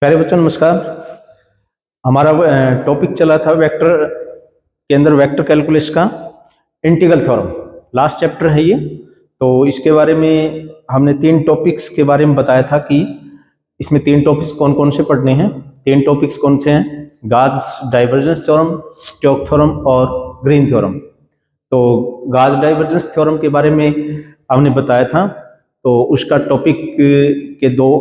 प्यारे बच्चों नमस्कार। हमारा टॉपिक चला था वेक्टर के अंदर वेक्टर कैलकुलस का इंटीग्रल थ्योरम। लास्ट चैप्टर है ये। तो इसके बारे में हमने 3 टॉपिक्स के बारे में बताया था कि इसमें 3 टॉपिक्स कौन कौन से पढ़ने हैं। 3 टॉपिक्स कौन से हैं? Gauss divergence theorem, Stokes theorem और ग्रीन थ्योरम। तो गाउस डाइवर्जेंस थ्योरम के बारे में हमने बताया था। तो उसका टॉपिक के 2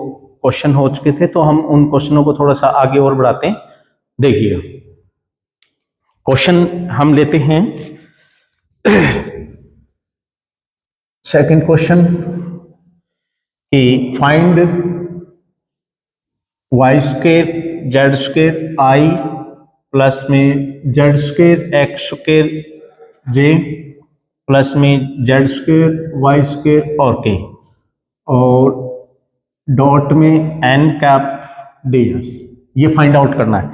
क्वेश्चन हो चुके थे, तो हम उन क्वेश्चनों को थोड़ा सा आगे और बढ़ाते हैं। देखिए क्वेश्चन हम लेते हैं। सेकंड क्वेश्चन कि find Y square Z square I plus में Z square X square J plus में जेड स्क्वायर वाई स्क्वायर और के और डॉट में एन कैप डी एस, ये फाइंड आउट करना है।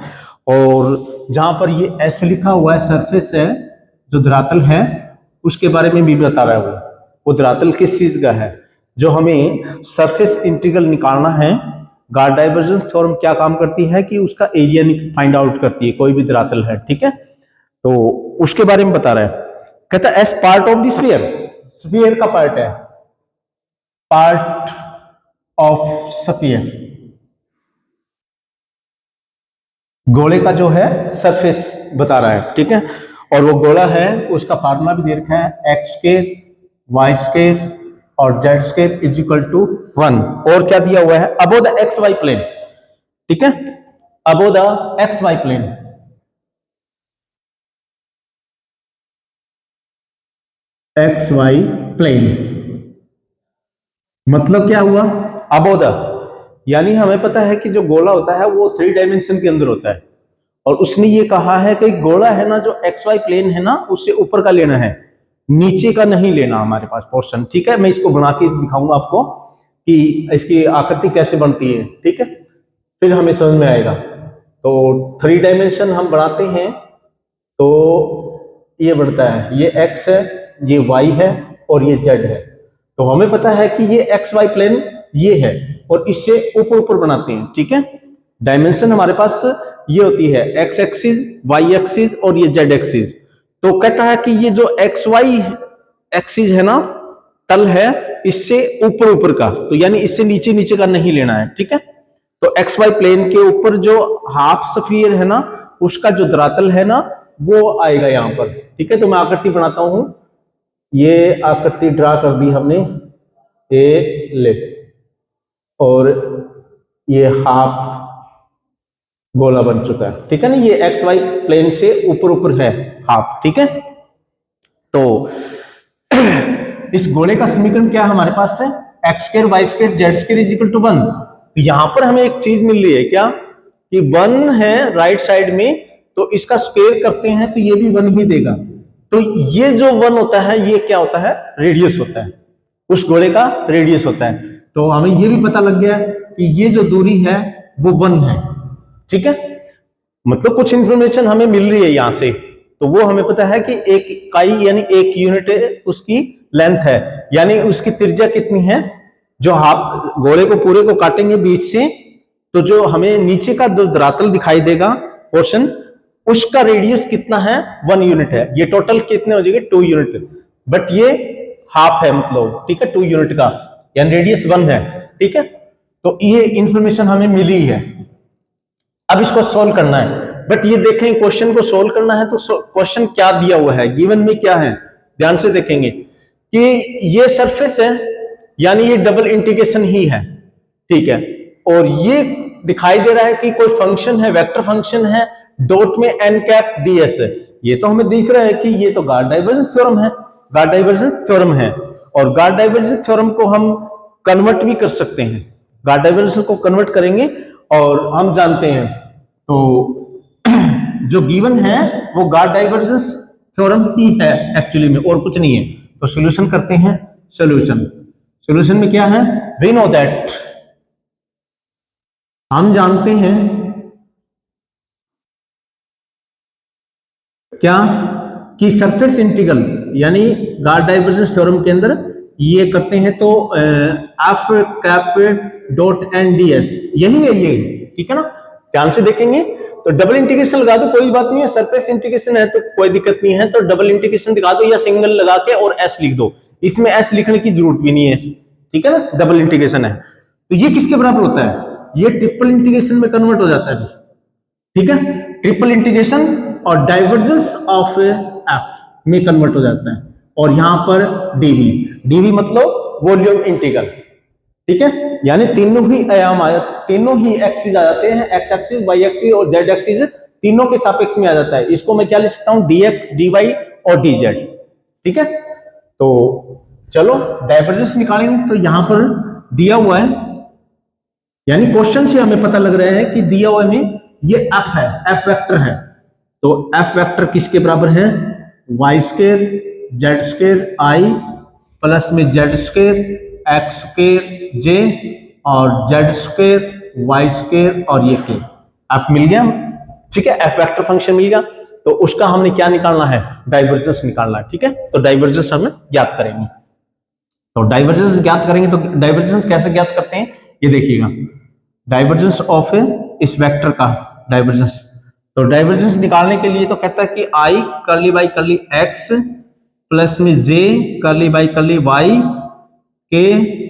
और जहां पर ये एस लिखा हुआ है सरफेस है जो धरातल है, उसके बारे में भी बता रहा है। वो धरातल किस चीज का है जो हमें सरफेस इंटीग्रल निकालना है। गाउस डाइवर्जेंस थ्योरम क्या काम करती है कि उसका एरिया फाइंड आउट करती है, कोई भी धरातल है, ठीक है। तो उसके बारे में बता रहा है। कहता है S part of the sphere, sphere का पार्ट है, पार्ट ऑफ स्फीयर, गोले का जो है सरफेस बता रहा है, ठीक है। और वो गोला है उसका फार्मूला भी दे रखा है, एक्स स्क्वायर वाई स्क्वायर और Z square is equal to 1। और क्या दिया हुआ है? Above the X Y plane, ठीक है, above the X Y plane. X Y plane मतलब क्या हुआ? अबो द, यानी हमें पता है कि जो गोला होता है वो 3 डायमेंशन के अंदर होता है। और उसने ये कहा है कि गोला है ना, जो एक्स वाई प्लेन है ना, उससे ऊपर का लेना है, नीचे का नहीं लेना हमारे पास पोर्शन, ठीक है। मैं इसको बना के दिखाऊंगा आपको कि इसकी आकृति कैसे बनती है, ठीक है, फिर हमें समझ में आएगा। तो 3 डायमेंशन हम बनाते हैं तो ये बनता है, ये एक्स है, ये वाई है और ये जेड है। तो हमें पता है कि ये एक्स वाई प्लेन ये है और इससे ऊपर ऊपर बनाते हैं, ठीक है। डायमेंशन हमारे पास ये होती है एक्स एक्सिस, वाई एक्सिस और ये जेड एक्सिस। तो कहता है कि ये जो एक्स वाई एक्सिस है ना, तल है, इससे ऊपर ऊपर का, तो यानी इससे नीचे नीचे का नहीं लेना है, ठीक है। तो एक्स वाई प्लेन के ऊपर जो हाफ स्फीयर है ना, उसका जो धरातल है ना, वो आएगा यहां पर, ठीक है। तो मैं आकृति बनाता हूं, ये आकृति ड्रा कर दी हमने, ए ले, और ये हाफ गोला बन चुका है, ठीक है ना। ये एक्स वाई प्लेन से ऊपर ऊपर है हाफ, ठीक है। तो इस गोले का समीकरण क्या हमारे पास है? X square Y square Z square is equal to 1। तो यहां पर हमें एक चीज मिल रही है क्या कि 1 है राइट साइड में, तो इसका स्क्वायर करते हैं तो ये भी 1 ही देगा। तो ये जो 1 होता है ये क्या होता है? रेडियस होता है, उस गोले का रेडियस होता है। तो हमें ये भी पता लग गया कि ये जो दूरी है वो 1 है, ठीक है। मतलब कुछ इंफॉर्मेशन हमें मिल रही है यहां से। तो वो हमें पता है कि एक इकाई यानी 1 यूनिट उसकी लेंथ है, यानी उसकी त्रिज्या कितनी है। जो हाफ गोले को पूरे को काटेंगे बीच से, तो जो हमें नीचे का जो धरातल दिखाई देगा पोर्शन, उसका रेडियस कितना है? 1 यूनिट है। ये टोटल कितने हो जाएंगे? 2 यूनिट, बट ये हाफ है, मतलब, ठीक है, 2 यूनिट का, यानी रेडियस 1 है, ठीक है। तो ये इंफॉर्मेशन हमें मिली है। अब इसको सोल्व करना है, बट ये देखें क्वेश्चन को सोल्व करना है तो क्वेश्चन क्या दिया हुआ है, गिवन में क्या है, ध्यान से देखेंगे कि ये सरफेस है, यानी ये डबल इंटीग्रेशन ही है, ठीक है। और ये दिखाई दे रहा है कि कोई फंक्शन है, वेक्टर फंक्शन है, डॉट में एन कैप डी एस है। ये तो हमें दिख रहा है कि ये तो गाउस डाइवर्जेंस थ्योरम है, गाउस डाइवर्जेंस थ्योरम है। और गाउस डाइवर्जेंस थ्योरम को हम कन्वर्ट भी कर सकते हैं, गाउस डाइवर्जेंस को कन्वर्ट करेंगे और हम जानते हैं। तो जो गिवन है वो गाउस डाइवर्जेंस थ्योरम ही है एक्चुअली में, और कुछ नहीं है। तो सॉल्यूशन करते हैं। सॉल्यूशन में क्या है? वी नो दैट, हम जानते हैं क्या कि सरफेस इंटीग्रल यानी गाउस डाइवर्जेंस थ्योरम के अंदर ये करते हैं तो F cap dot N D S, यही है ये, ठीक है ना, ध्यान से देखेंगे। तो डबल इंटीग्रेशन लगा दो, कोई बात नहीं है, सरफेस इंटीग्रेशन है तो कोई दिक्कत नहीं है, तो डबल इंटीग्रेशन दिखा दो या सिंगल लगा के और एस लिख दो, इसमें एस लिखने की जरूरत भी नहीं है, ठीक है ना, डबल इंटीग्रेशन है। तो ये किसके बराबर होता है, ये ट्रिपल इंटीग्रेशन में कन्वर्ट हो जाता है, ठीक है, ट्रिपल इंटीग्रेशन और डाइवर्जेंस ऑफ एफ में कन्वर्ट हो जाता है। और यहां पर डीवी, डीवी मतलब वॉल्यूम इंटीग्रल, ठीक है, यानी तीनों ही आयाम तीनों ही एक्सिस आ जाते हैं, एक्स एक्सिस, वाई एक्सिस और जेड एक्सिस तीनों के सापेक्ष में आ जाता है। इसको मैं क्या लिख सकता हूं, dx, dy और dz, ठीक है। तो चलो डाइवर्जेंस निकालेंगे। तो यहां पर दिया हुआ है, यानी क्वेश्चन से हमें पता लग रहा है कि दिया हुआ में ये एफ है, एफ वेक्टर है। तो एफ वेक्टर किसके बराबर है, Y square Z square I plus में Z square X square J और जेड स्क्वायर वाई स्क्वायर और ये के, एफ मिल गया, ठीक है, एफ वेक्टर फंक्शन मिल गया। तो उसका हमने क्या निकालना है, डाइवर्जेंस निकालना है, ठीक है। तो डाइवर्जेंस हमें ज्ञात करेंगे। तो डाइवर्जेंस ज्ञात करेंगे, तो डाइवर्जेंस कैसे ज्ञात करते हैं, ये देखिएगा, डाइवर्जेंस ऑफ इस वेक्टर का डाइवर्जेंस। तो डाइवर्जेंस निकालने के लिए तो कहता है कि I curly by curly X plus में J curly by curly Y K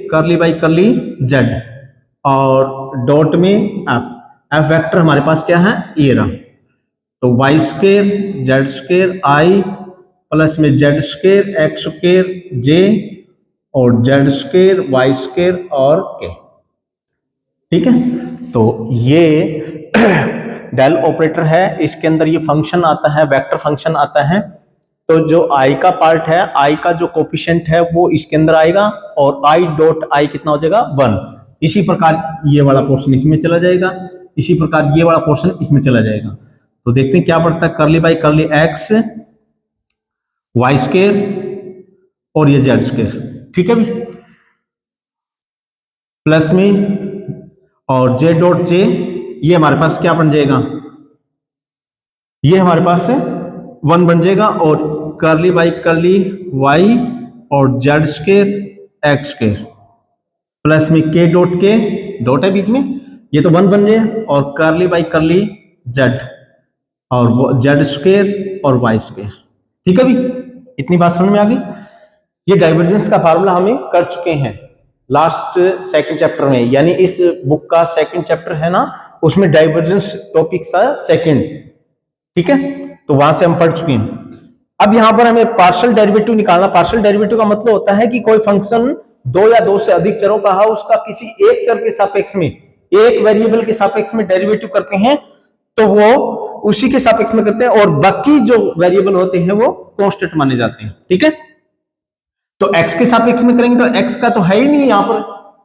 curly by curly Z और डॉट में एफ, एफ वेक्टर हमारे पास क्या है, ये रहा। तो Y square Z square I plus में Z square X square J और जेड स्क्वायर वाई स्क्वायर और के, ठीक है। तो ये डेल ऑपरेटर है, इसके अंदर ये फंक्शन आता है, वेक्टर फंक्शन आता है। तो जो आई का पार्ट है, आई का जो कोफिशिएंट है वो इसके अंदर आएगा और आई डॉट आई कितना हो जाएगा, 1। इसी प्रकार ये वाला पोर्शन इसमें चला जाएगा, इसी प्रकार ये वाला पोर्शन इसमें चला जाएगा। तो देखते हैं क्या पड़ता है, curly by curly X Y square और ये जेड स्क्वायर, ठीक है भी, प्लस में और जे डॉट जे, ये हमारे पास क्या बन जाएगा, ये हमारे पास से 1 बन जाएगा और कर्ली बाई कर्ली वाई और Z square X square plus में के डॉट के, डॉट है बीच में, ये तो 1 बन जाए और कर्ली बाई कर्ली जेड और जेड स्क्वायर और वाई स्क्वायर, ठीक है भी। इतनी बात समझ में आ गई। ये डाइवर्जेंस का फार्मूला हमें कर चुके हैं लास्ट सेकंड चैप्टर में, यानी इस बुक का सेकंड चैप्टर है ना, उसमें डाइवर्जेंस टॉपिक था सेकंड, ठीक है। तो वहां से हम पढ़ चुके हैं। अब यहां पर हमें पार्शियल डेरिवेटिव निकालना। पार्शियल डेरिवेटिव का मतलब होता है कि कोई फंक्शन 2 या 2 से अधिक चरों का है, उसका किसी एक चर के सापेक्ष में, एक वेरिएबल के सापेक्ष में डेरिवेटिव करते हैं, तो वो उसी के सापेक्ष में करते हैं और बाकी जो वेरिएबल होते हैं वो कांस्टेंट माने जाते हैं, ठीक है। तो x के सापेक्ष में करेंगे तो x का तो है ही नहीं यहां पर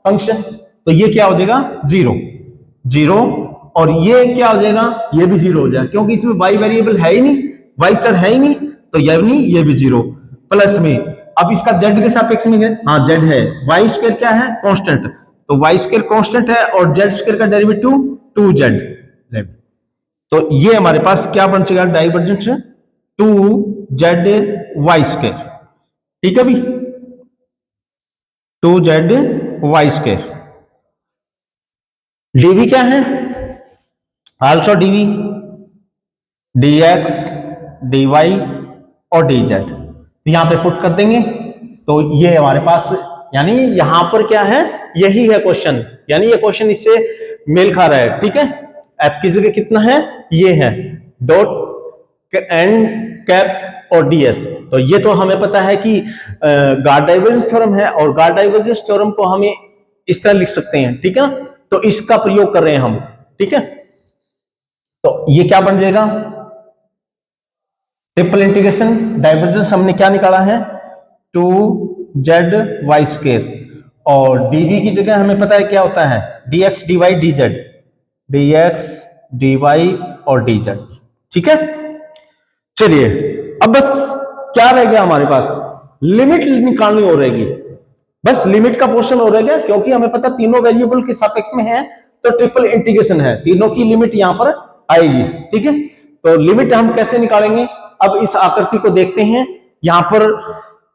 फंक्शन, तो ये क्या हो जाएगा, 0 0, और ये क्या हो जाएगा, ये भी 0 हो जाएगा, क्योंकि इसमें y वेरिएबल है ही नहीं, y चर है ही नहीं, तो ये भी 0। प्लस में अब इसका z के सापेक्ष में है, हाँ z है, y स्क्वायर क्या है, कांस्टेंट, तो y स्क्वायर कांस्टेंट है और z स्क्वायर का डेरिवेटिव 2z, तो ये हमारे पास क्या बन जाएगा, डाइवर्जेंस 2z y स्क्वायर, ठीक है भी, 2z y स्क्वायर। dv क्या है, आल्सो dv dx dy और dz, तो यहां पे पुट कर देंगे। तो ये हमारे पास, यानी यहां पर क्या है, यही है क्वेश्चन, यानी ये क्वेश्चन इससे मेल खा रहा है, ठीक है। एफ की जगह कितना है, ये है डॉट एंड कैप और ds, तो ये तो हमें पता है कि गार्ड डाइवर्जेंस थ्योरम है और गार्ड डाइवर्जेंस थ्योरम को हमें इस तरह लिख सकते हैं, ठीक है ना, तो इसका प्रयोग कर रहे हैं हम, ठीक है। तो ये क्या बन जाएगा, ट्रिपल इंटीग्रेशन डाइवर्जेंस हमने क्या निकाला है, 2z y स्क्वायर, और dv की जगह हमें पता है क्या होता है, dx dy dz, dx dy और dz, ठीक है। चलिए अब बस क्या रह गया हमारे पास, लिमिट निकालनी हो रहेगी, बस लिमिट का पोर्शन हो रहेगा, क्योंकि हमें पता तीनों वेरिएबल के सापेक्ष में है, तो ट्रिपल इंटीग्रेशन है, तीनों की लिमिट यहां पर आएगी, ठीक है। तो लिमिट हम कैसे निकालेंगे, अब इस आकृति को देखते हैं। यहां पर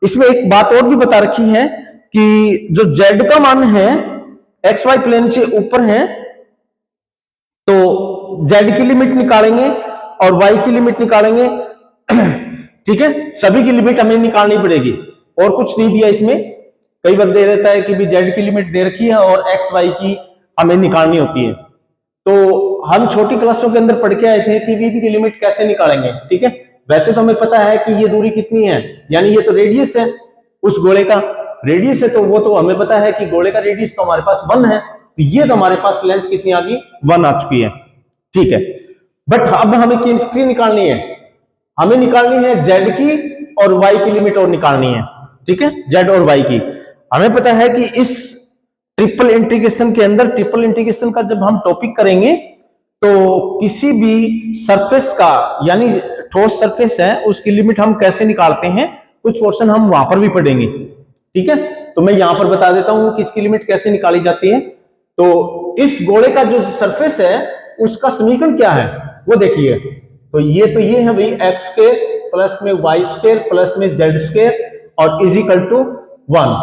इसमें एक बात और भी बता रखी है कि जो z का मान है xy प्लेन से ऊपर है, तो z की लिमिट निकालेंगे और y की लिमिट निकालेंगे। ठीक है, सभी की लिमिट हमें निकालनी पड़ेगी और कुछ नहीं दिया इसमें। कई बार दे देता है कि भी z की लिमिट दे रखी है और x y की हमें निकालनी होती है। तो हम छोटी क्लासों के अंदर पढ़ के आए थे कि भी की लिमिट कैसे निकालेंगे। ठीक है, वैसे तो हमें पता है कि ये दूरी कितनी है, यानी ये तो रेडियस है, उस गोले का रेडियस है, तो वो तो हमें पता है कि गोले का रेडियस तो हमारे पास 1 है, तो ये तो हमारे पास लेंथ कितनी आ गई, 1 आ चुकी है। ठीक है, बट अब हमें किसकी निकालनी है, हमें निकालनी है z की और y की लिमिट और निकालनी है। ठीक है, z और y की। हमें पता है कि इस ट्रिपल इंटीग्रेशन के अंदर, ट्रिपल इंटीग्रेशन का जब हम टॉपिक करेंगे तो किसी भी सरफेस का, यानी ठोस सरफेस है, उसकी लिमिट हम कैसे निकालते हैं, कुछ पोर्शन हम वहां पर भी पढ़ेंगे। ठीक है, तो मैं यहां पर बता देता हूं कि इसकी लिमिट कैसे निकाली जाती है। तो इस गोले का जो सरफेस है उसका समीकरण क्या है वो देखिए। तो ये है भाई x स्क्वायर प्लस में y स्क्वायर प्लस में z स्क्वायर और इज इक्वल टू 1।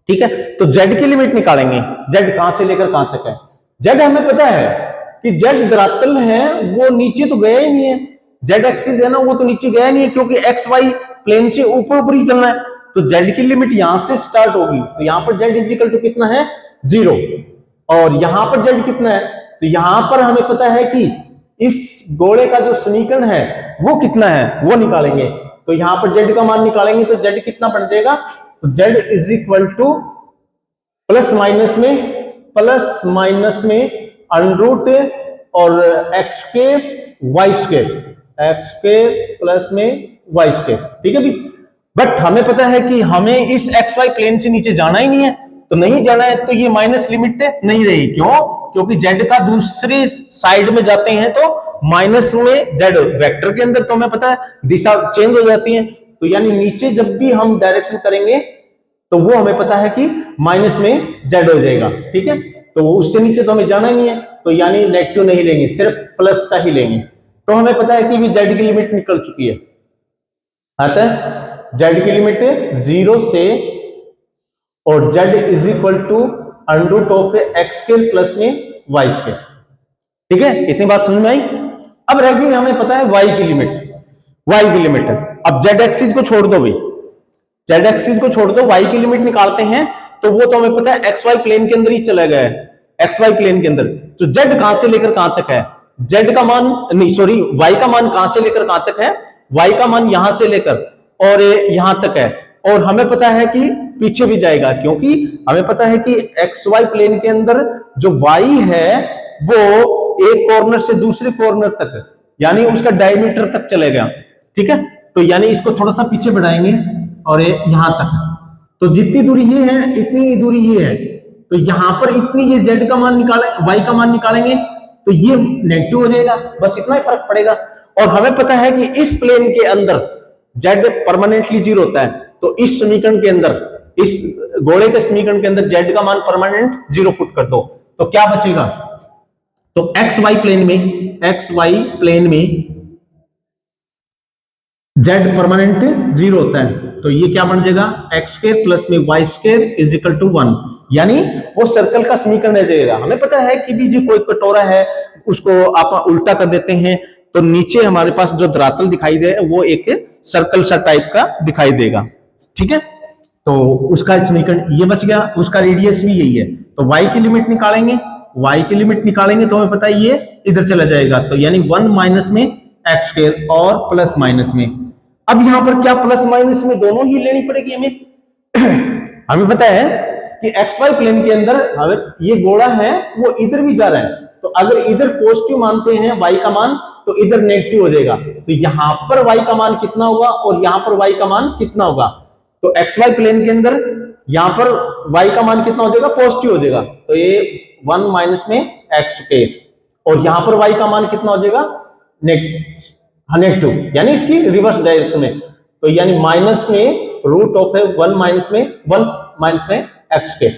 ठीक है, तो z की लिमिट निकालेंगे। z कहां से लेकर कहां तक है, z हमें पता है कि z धरातल है, वो नीचे तो गया ही नहीं है, z एक्सिस है ना, वो तो नीचे गया नहीं है, क्योंकि x y प्लेन से ऊपर ऊपर ही चलना है। तो z की लिमिट यहां से स्टार्ट होगी, तो यहां पर z इज इक्वल टू कितना है, 0, और यहां पर z कितना है, तो यहां पर हमें पता है कि इस गोले का जो समीकरण है वो कितना है, वो निकालेंगे। तो यहां पर z का मान निकालेंगे तो z कितना बन जाएगा, तो z is equal to plus minus में अंडरूट और X square Y square, X square plus में वाई स्क्वायर। ठीक है भी, बट हमें पता है कि हमें इस एक्स वाई प्लेन से नीचे जाना ही नहीं है, तो नहीं जाना है तो ये माइनस लिमिट नहीं रहेगी। क्यों, क्योंकि z का दूसरे साइड में जाते हैं तो माइनस में z वेक्टर के अंदर तो हमें पता है दिशा चेंज हो जाती है, तो यानी नीचे जब भी हम डायरेक्शन करेंगे तो वो हमें पता है कि माइनस में z हो जाएगा। ठीक है, तो उससे नीचे तो हमें जाना ही नहीं है, तो यानी नेगेटिव नहीं लेंगे, सिर्फ प्लस का ही लेंगे। तो हमें पता है कि भी z की लिमिट निकल चुकी है, अतः z की लिमिट 0 से, और z is equal to under root of X square plus में वाई स्क्वायर। ठीक है, इतनी बात समझ में आई। अब रह गई हमें पता है y की लिमिट, y की लिमिट। अब z एक्सिस को छोड़ दो भाई, z एक्सिस को छोड़ दो, y की लिमिट निकालते हैं, तो वो तो हमें पता है एक्स वाई प्लेन के अंदर ही चला गया है, एक्स वाई प्लेन के अंदर। तो z कहां से लेकर कहां तक है, z का मान नहीं सॉरी y का मान कहां से लेकर कहां तक है, y का मान यहां से लेकर और यहां तक है, और हमें पता है कि पीछे भी जाएगा, क्योंकि हमें पता है कि एक्स वाई प्लेन के अंदर जो y है वो एक कॉर्नर से दूसरे कॉर्नर तक, यानी उसका डायमीटर तक चलेगा। ठीक है, तो यानी इसको थोड़ा सा पीछे बढ़ाएंगे और यहां तक, तो जितनी दूरी ये है इतनी दूरी ये है, तो यहां पर इतनी ये z का मान निकाले, y का मान निकालेंगे तो ये नेगेटिव हो जाएगा, बस इतना ही फर्क पड़ेगा। और हमें पता है कि इस प्लेन के अंदर z परमानेंटली 0 होता है, तो इस समीकरण के अंदर, इस गोले के समीकरण के अंदर z का मान परमानेंट 0 पुट कर दो, तो क्या बचेगा, तो एक्स वाई प्लेन में z परमानेंट 0 होता है, तो ये क्या बन जाएगा, एक्स स्क्वायर प्लस में Y square is equal to 1, यानी वो सर्कल का समीकरण रह जाएगा। हमें पता है कि भी जो कोई कटोरा है उसको आप उल्टा कर देते हैं तो नीचे हमारे पास जो धरातल दिखाई दे वो एक सर्कल सा टाइप का दिखाई देगा। ठीक है, तो उसका समीकरण ये बच गया, उसका रेडियस भी यही है। तो y की लिमिट निकालेंगे, y की लिमिट निकालेंगे तो हमें पता है ये इधर चला जाएगा, तो यानी 1 माइनस में एक्स स्क्वायर और प्लस माइनस में। अब यहां पर क्या प्लस माइनस में दोनों ही लेनी पड़ेगी हमें। हमें पता है कि एक्स वाई प्लेन के अंदर ये गोला है वो इधर भी जा रहा है, तो अगर इधर पॉजिटिव मानते हैं y का मान तो इधर नेगेटिव हो जाएगा, तो यहां पर y का मान कितना होगा और यहां पर y का मान कितना होगा, तो एक्स वाई प्लेन के अंदर यहां पर y का मान कितना हो जाएगा, पॉजिटिव हो जाएगा, तो ये 1 माइनस में एक्स स्क्वायर, और यहां पर y का मान कितना हो जाएगा, नेगेटिव, यानी इसकी रिवर्स डायरेक्शन में, तो यानी माइनस में रूट ऑफ है 1 माइनस में एक्स स्क्वायर।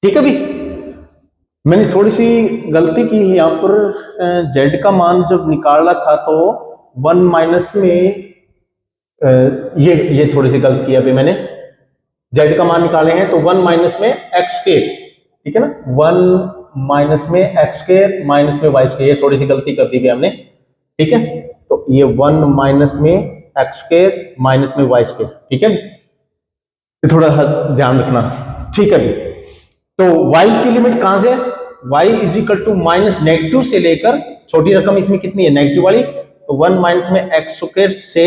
ठीक है भी, मैंने थोड़ी सी गलती की यहां पर, z का मान जब निकाला था तो 1 माइनस में ये थोड़ी सी गलत किया अभी मैंने, z का मान निकाले हैं तो 1 माइनस में एक्स स्क्वायर, ठीक है ना, 1 माइनस में एक्स स्क्वायर माइनस में वाई स्क्वायर, ये थोड़ी सी गलती कर दी भी हमने, ठीक है। तो ये 1 माइनस में एक्स स्क्वायर माइनस में वाई स्क्वायर, ठीक है, ये थोड़ा ध्यान रखना, ठीक है। तो y की लिमिट कहां से, y is equal to minus negative से लेकर, छोटी रकम इसमें कितनी है नेगेटिव वाली, तो 1 माइनस में एक्स स्क्वायर से,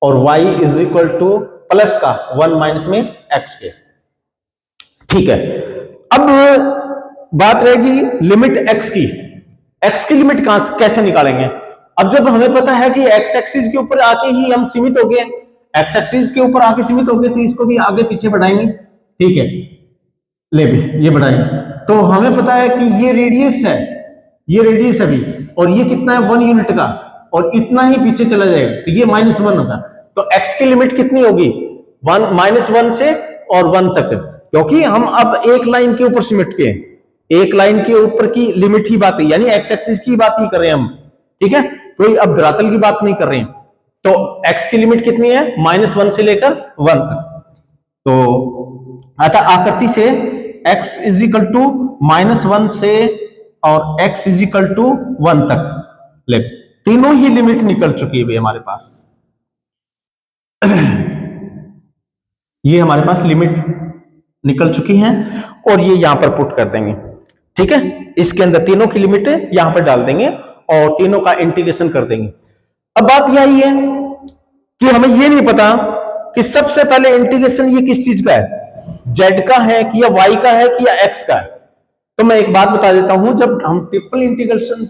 और y is equal to plus का 1 माइनस में एक्स स्क्वायर, ठीक है। अब बात रहेगी लिमिट x की, x की लिमिट कहां कैसे निकालेंगे। अब जब हमें पता है कि x एक्सिस के ऊपर आके ही हम सीमित हो गए, x एक्सिस के ऊपर आके सीमित हो गए, तो इसको भी आगे पीछे बढ़ाएंगे, ठीक है, ले भी ये बढ़ाएंगे, तो हमें पता है कि ये रेडियस है, ये रेडियस अभी, और ये कितना है 1 यूनिट का, और इतना ही पीछे चला जाएगा, तो ये -1 होगा। तो x की लिमिट कितनी होगी, -1 से और 1 तक, क्योंकि हम अब एक लाइन के ऊपर सिमट के, एक लाइन के ऊपर की लिमिट ही बात है, यानी x एक्सिस की बात ही कर रहे हैं हम, ठीक है, कोई अब धरातल की बात नहीं कर रहे हैं। तो x की लिमिट कितनी है, -1 से लेकर 1 तक। तो अतः आकृति से x इज इक्वल टू -1 से और x इज इक्वल टू 1 तक, ले तीनों ही लिमिट निकल चुकी है हमारे पास। ये हमारे पास लिमिट निकल चुकी हैं, और ये यहां पर पुट कर देंगे, ठीक है, इसके अंदर तीनों की लिमिट यहां पर डाल देंगे और तीनों का इंटीग्रेशन कर देंगे। अब बात यही है कि हमें ये नहीं पता कि सबसे पहले इंटीग्रेशन ये किस चीज का है, z का है कि या y का है कि या x का है। तो मैं एक बात बता देता हूं, जब हम ट्रिपल इंटीग्रेशन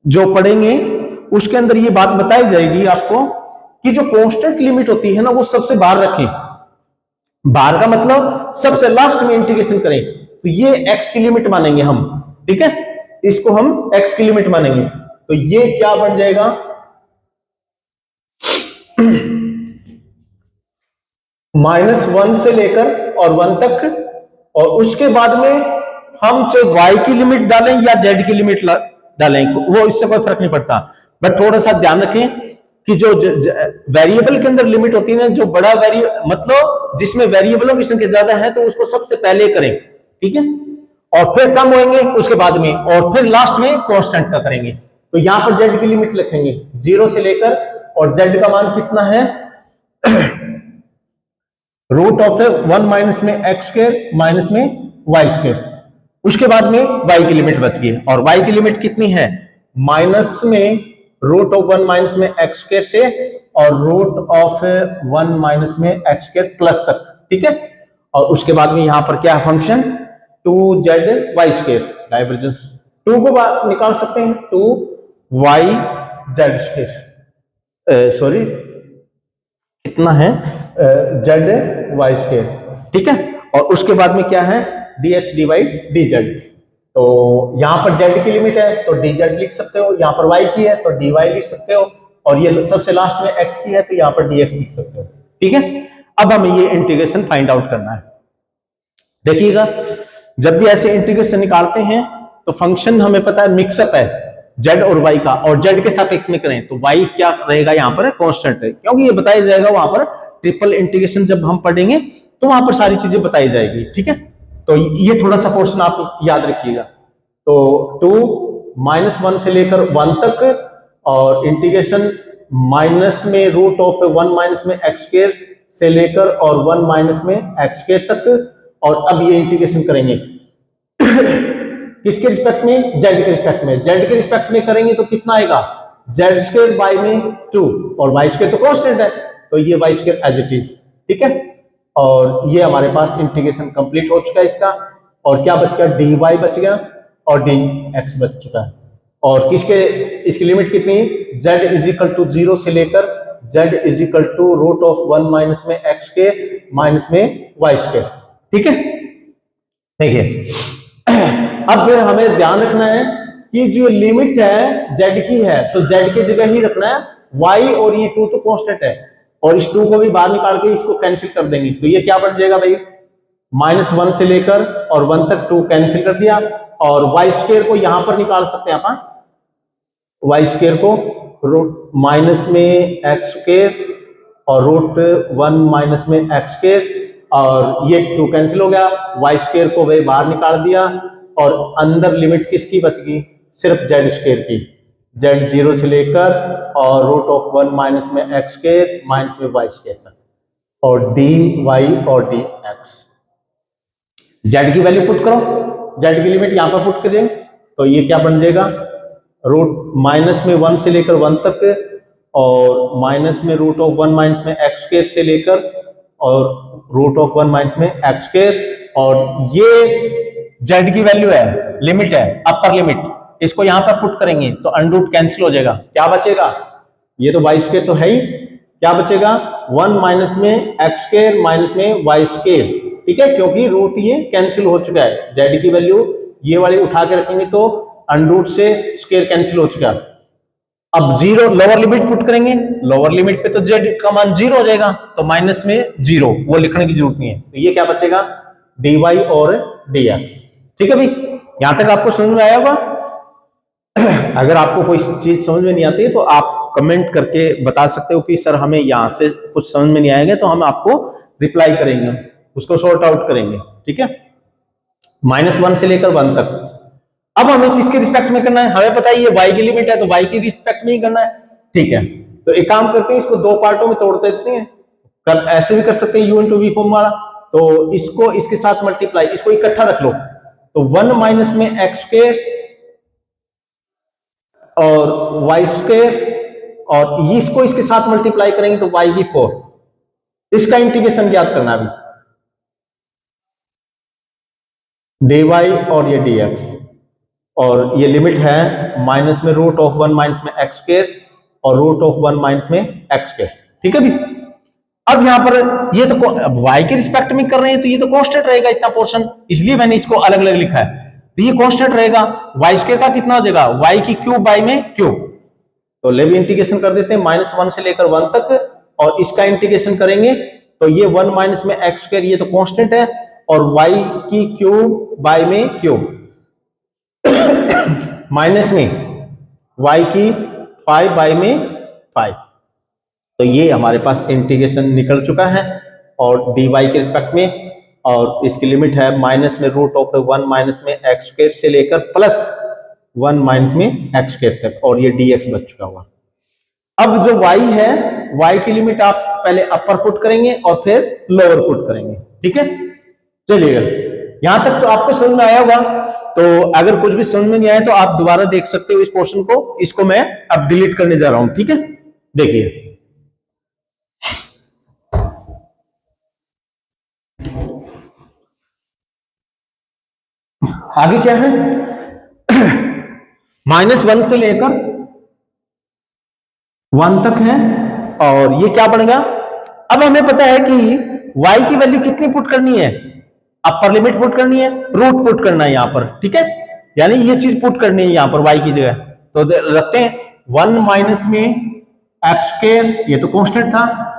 जो पढ़ेंगे उसके अंदर ये बात बताई जाएगी आपको कि जो कांस्टेंट लिमिट होती है ना, वो सबसे बाहर रखें, बाहर का मतलब सबसे लास्ट में इंटीग्रेशन करें, तो ये x की लिमिट मानेंगे हम, ठीक है, इसको हम x की लिमिट मानेंगे। तो ये क्या बन जाएगा, -1 से लेकर और 1 तक, और उसके बाद में हम चाहे y की लिमिट डालें या z की लिमिट डालें, वो इससे कोई फर्क नहीं पड़ता, बट थोड़ा सा ध्यान रखें कि जो वेरिएबल के अंदर लिमिट होती है ना, जो बड़ा वेरिएबल मतलब जिसमें वेरिएबलों की संख्या ज्यादा है, तो उसको सबसे पहले करें, ठीक है, और फिर कम होंगे उसके बाद में, और फिर लास्ट में कांस्टेंट का करेंगे। तो यहां पर z की लिमिट लिखेंगे 0 से लेकर, और z का मान कितना है रूट ऑफ 1 माइनस में एक्स स्क्वायर माइनस में वाई स्क्वायर, उसके बाद में y की लिमिट बच गई, और y की लिमिट कितनी है, माइनस में रूट ऑफ 1 माइनस में एक्स स्क्वायर से और रूट ऑफ 1 माइनस में एक्स स्क्वायर प्लस तक, ठीक है, और उसके बाद में यहां पर क्या है function 2z Y square, divergence 2 को निकाल सकते हैं, 2y z स्क्वायर, सॉरी कितना है z वाई स्क्वायर, ठीक है, और उसके बाद में क्या है dx डिवाइड dz। तो यहां पर z की लिमिट है तो dz लिख सकते हो, यहां पर y की है तो dy लिख सकते हो, और ये सबसे लास्ट में x की है तो यहां पर dx लिख सकते हो, ठीक है। अब हमें ये इंटीग्रेशन फाइंड आउट करना है। देखिएगा, जब भी ऐसे इंटीग्रेशन निकालते हैं तो फंक्शन हमें पता है मिक्सअप है z और y का, और z के सापेक्ष में करें तो y क्या रहेगा यहाँ पर कांस्टेंट है, क्योंकि ये बताया जाएगा वहां पर ट्रिपल इंटीग्रेशन जब हम पढ़ेंगे तो वहां पर सारी चीजें बताई जाएगी, ठीक है। तो ये थोड़ा सा पोर्शन आप याद रखिएगा। तो 2 -1 से लेकर 1 तक, और इंटीग्रेशन माइनस में रूट ऑफ 1 माइनस में एक्स स्क्वायर से लेकर और 1 माइनस में एक्स स्क्वायर तक, और अब ये इंटीग्रेशन करेंगे किसके रिस्पेक्ट में, z के रिस्पेक्ट में, z के रिस्पेक्ट में करेंगे तो कितना आएगा z स्क्वायर बाय में 2, और y स्क्वायर तो कांस्टेंट है तो ये y square as it is, ठीक है। और ये हमारे पास इंटीग्रेशन कंप्लीट हो चुका है इसका, और क्या बच गया dy बच गया और dx बच चुका है, और किसके इसकी लिमिट कितनी है, z इज इक्वल टू 0 से लेकर z is equal to root of 1 minus में x स्क्वायर माइनस में y स्क्वायर, ठीक है। देखिए अब हमें ध्यान रखना है कि जो लिमिट है z की है तो z की जगह ही रखना है y, और ये 2 तो कांस्टेंट है, और इस 2 को भी बाहर निकाल के इसको कैंसिल कर देंगे, तो ये क्या बन जाएगा भाई, -1 से लेकर और 1 तक 2 कैंसिल कर दिया, और y स्क्वायर को यहां पर निकाल सकते हैं आप, y स्क्वायर को रूट माइनस में एक्स स्क्वायर और रूट 1 माइनस में एक्स स्क्वायर, और ये 2 कैंसिल हो गया, y स्क्वायर को वही बाहर निकाल दिया, और अंदर लिमिट किसकी बच गई, सिर्फ जेड स्क्वायर की, जेड 0 से लेकर और रूट ऑफ 1 माइनस में एक्स स्क्वायर माइनस में वाई स्क्वायर तक, और डी वाई और डी एक्स। जेड की वैल्यू पुट करो, जेड की लिमिट यहां पर पुट करें तो ये क्या बन जाएगा, रूट माइनस में 1 से लेकर 1 तक, और माइनस में रूट ऑफ 1 माइनस में एक्स स्क्वायर से लेकर और रूट ऑफ 1 माइनस में एक्स स्क्वायर, और ये जेड की वैल्यू है, लिमिट है, अपर लिमिट, इसको यहां पर पुट करेंगे तो अनरूट कैंसिल हो जाएगा, क्या बचेगा, ये तो वाई स्क्वायर तो है ही, क्या बचेगा 1 माइनस में एक्स स्क्वायर माइनस में वाई स्क्वायर, ठीक है, क्योंकि रूट ये कैंसिल हो चुका है, जेड की वैल्यू ये वाली उठा के रखेंगे तो अनरूट से स्क्वायर कैंसिल हो चुका है। अब जीरो लोअर लिमिट पुट करेंगे, लोअर लिमिट पे तो जेड का मान 0 हो जाएगा, तो माइनस में 0 वो लिखने की जरूरत नहीं है, तो ये क्या बचेगा dy और dx। ठीक है भाई, यहां तक आपको समझ में आया होगा। अगर आपको कोई चीज समझ में नहीं आती है तो आप कमेंट करके बता सकते हो कि सर हमें यहां से कुछ समझ में नहीं आएगा, तो हम आपको रिप्लाई करेंगे, उसको सॉर्ट आउट करेंगे। ठीक है, -1 से लेकर 1 तक। अब हमें किसके रिस्पेक्ट में करना है, हमें पता है ये y की लिमिट है तो y की रिस्पेक्ट में ही करना है। ठीक है, तो एक काम करते हैं, इसको दो पार्टों में तोड़ देते हैं, कल ऐसे भी कर सकते हैं u इंटू वी फॉर्म वाला, तो इसको इसके साथ मल्टीप्लाई, इसको इकट्ठा रख लो, तो 1 माइनस में एक्स स्क्वायर और वाई स्क्वायर, और इसको इसके साथ मल्टीप्लाई करेंगे तो y की 4, इसका इंटीग्रेशन ज्ञात करना अभी, dy और ये dx, और ये लिमिट है माइनस में रूट ऑफ 1 माइनस में एक्स स्क्वायर और रूट ऑफ 1 माइनस में एक्स स्क्वायर। ठीक है भी, अब यहां पर ये तो y के रिस्पेक्ट में कर रहे हैं तो ये तो कांस्टेंट रहेगा इतना पोर्शन, इसलिए मैंने इसको अलग अलग लिखा है, तो ये कांस्टेंट रहेगा। y स्क्वायर का कितना हो जाएगा, y की क्यूब बाई में क्यूब, तो लेवी इंटीग्रेशन कर देते हैं -1 से लेकर 1 तक, और इसका इंटीग्रेशन करेंगे तो ये 1 माइनस में एक्स स्क्वायर, ये तो कांस्टेंट है, और y की क्यूब बाई में क्यूब माइनस में y की 5 बाई में 5, तो ये हमारे पास इंटीग्रेशन निकल चुका है, और dy के रिस्पेक्ट में, और इसकी लिमिट है माइनस में रूट ऑफ 1 माइनस में एक्स स्क्वायर से लेकर प्लस 1 माइनस में एक्स स्क्वायर तक, और ये dx बच चुका हुआ। अब जो y है, y की लिमिट आप पहले अपर पुट करेंगे और फिर लोअर पुट करेंगे। ठीक है, चलिए यहां तक तो आपको समझ में आया होगा, तो अगर कुछ भी समझ में नहीं आया तो आप दोबारा देख सकते हो इस पोर्शन को, इसको मैं अब डिलीट करने जा रहा हूं। ठीक है, देखिए आगे क्या है, -1 से लेकर 1 तक है, और ये क्या बनेगा, अब हमें पता है कि y की वैल्यू कितनी पुट करनी है, अपर लिमिट पुट करनी है, रूट पुट करना है यहां पर। ठीक है, यानी ये चीज पुट करनी है यहां पर y की जगह, तो रखते हैं 1 माइनस में एक्स स्क्वायर, ये तो कांस्टेंट था,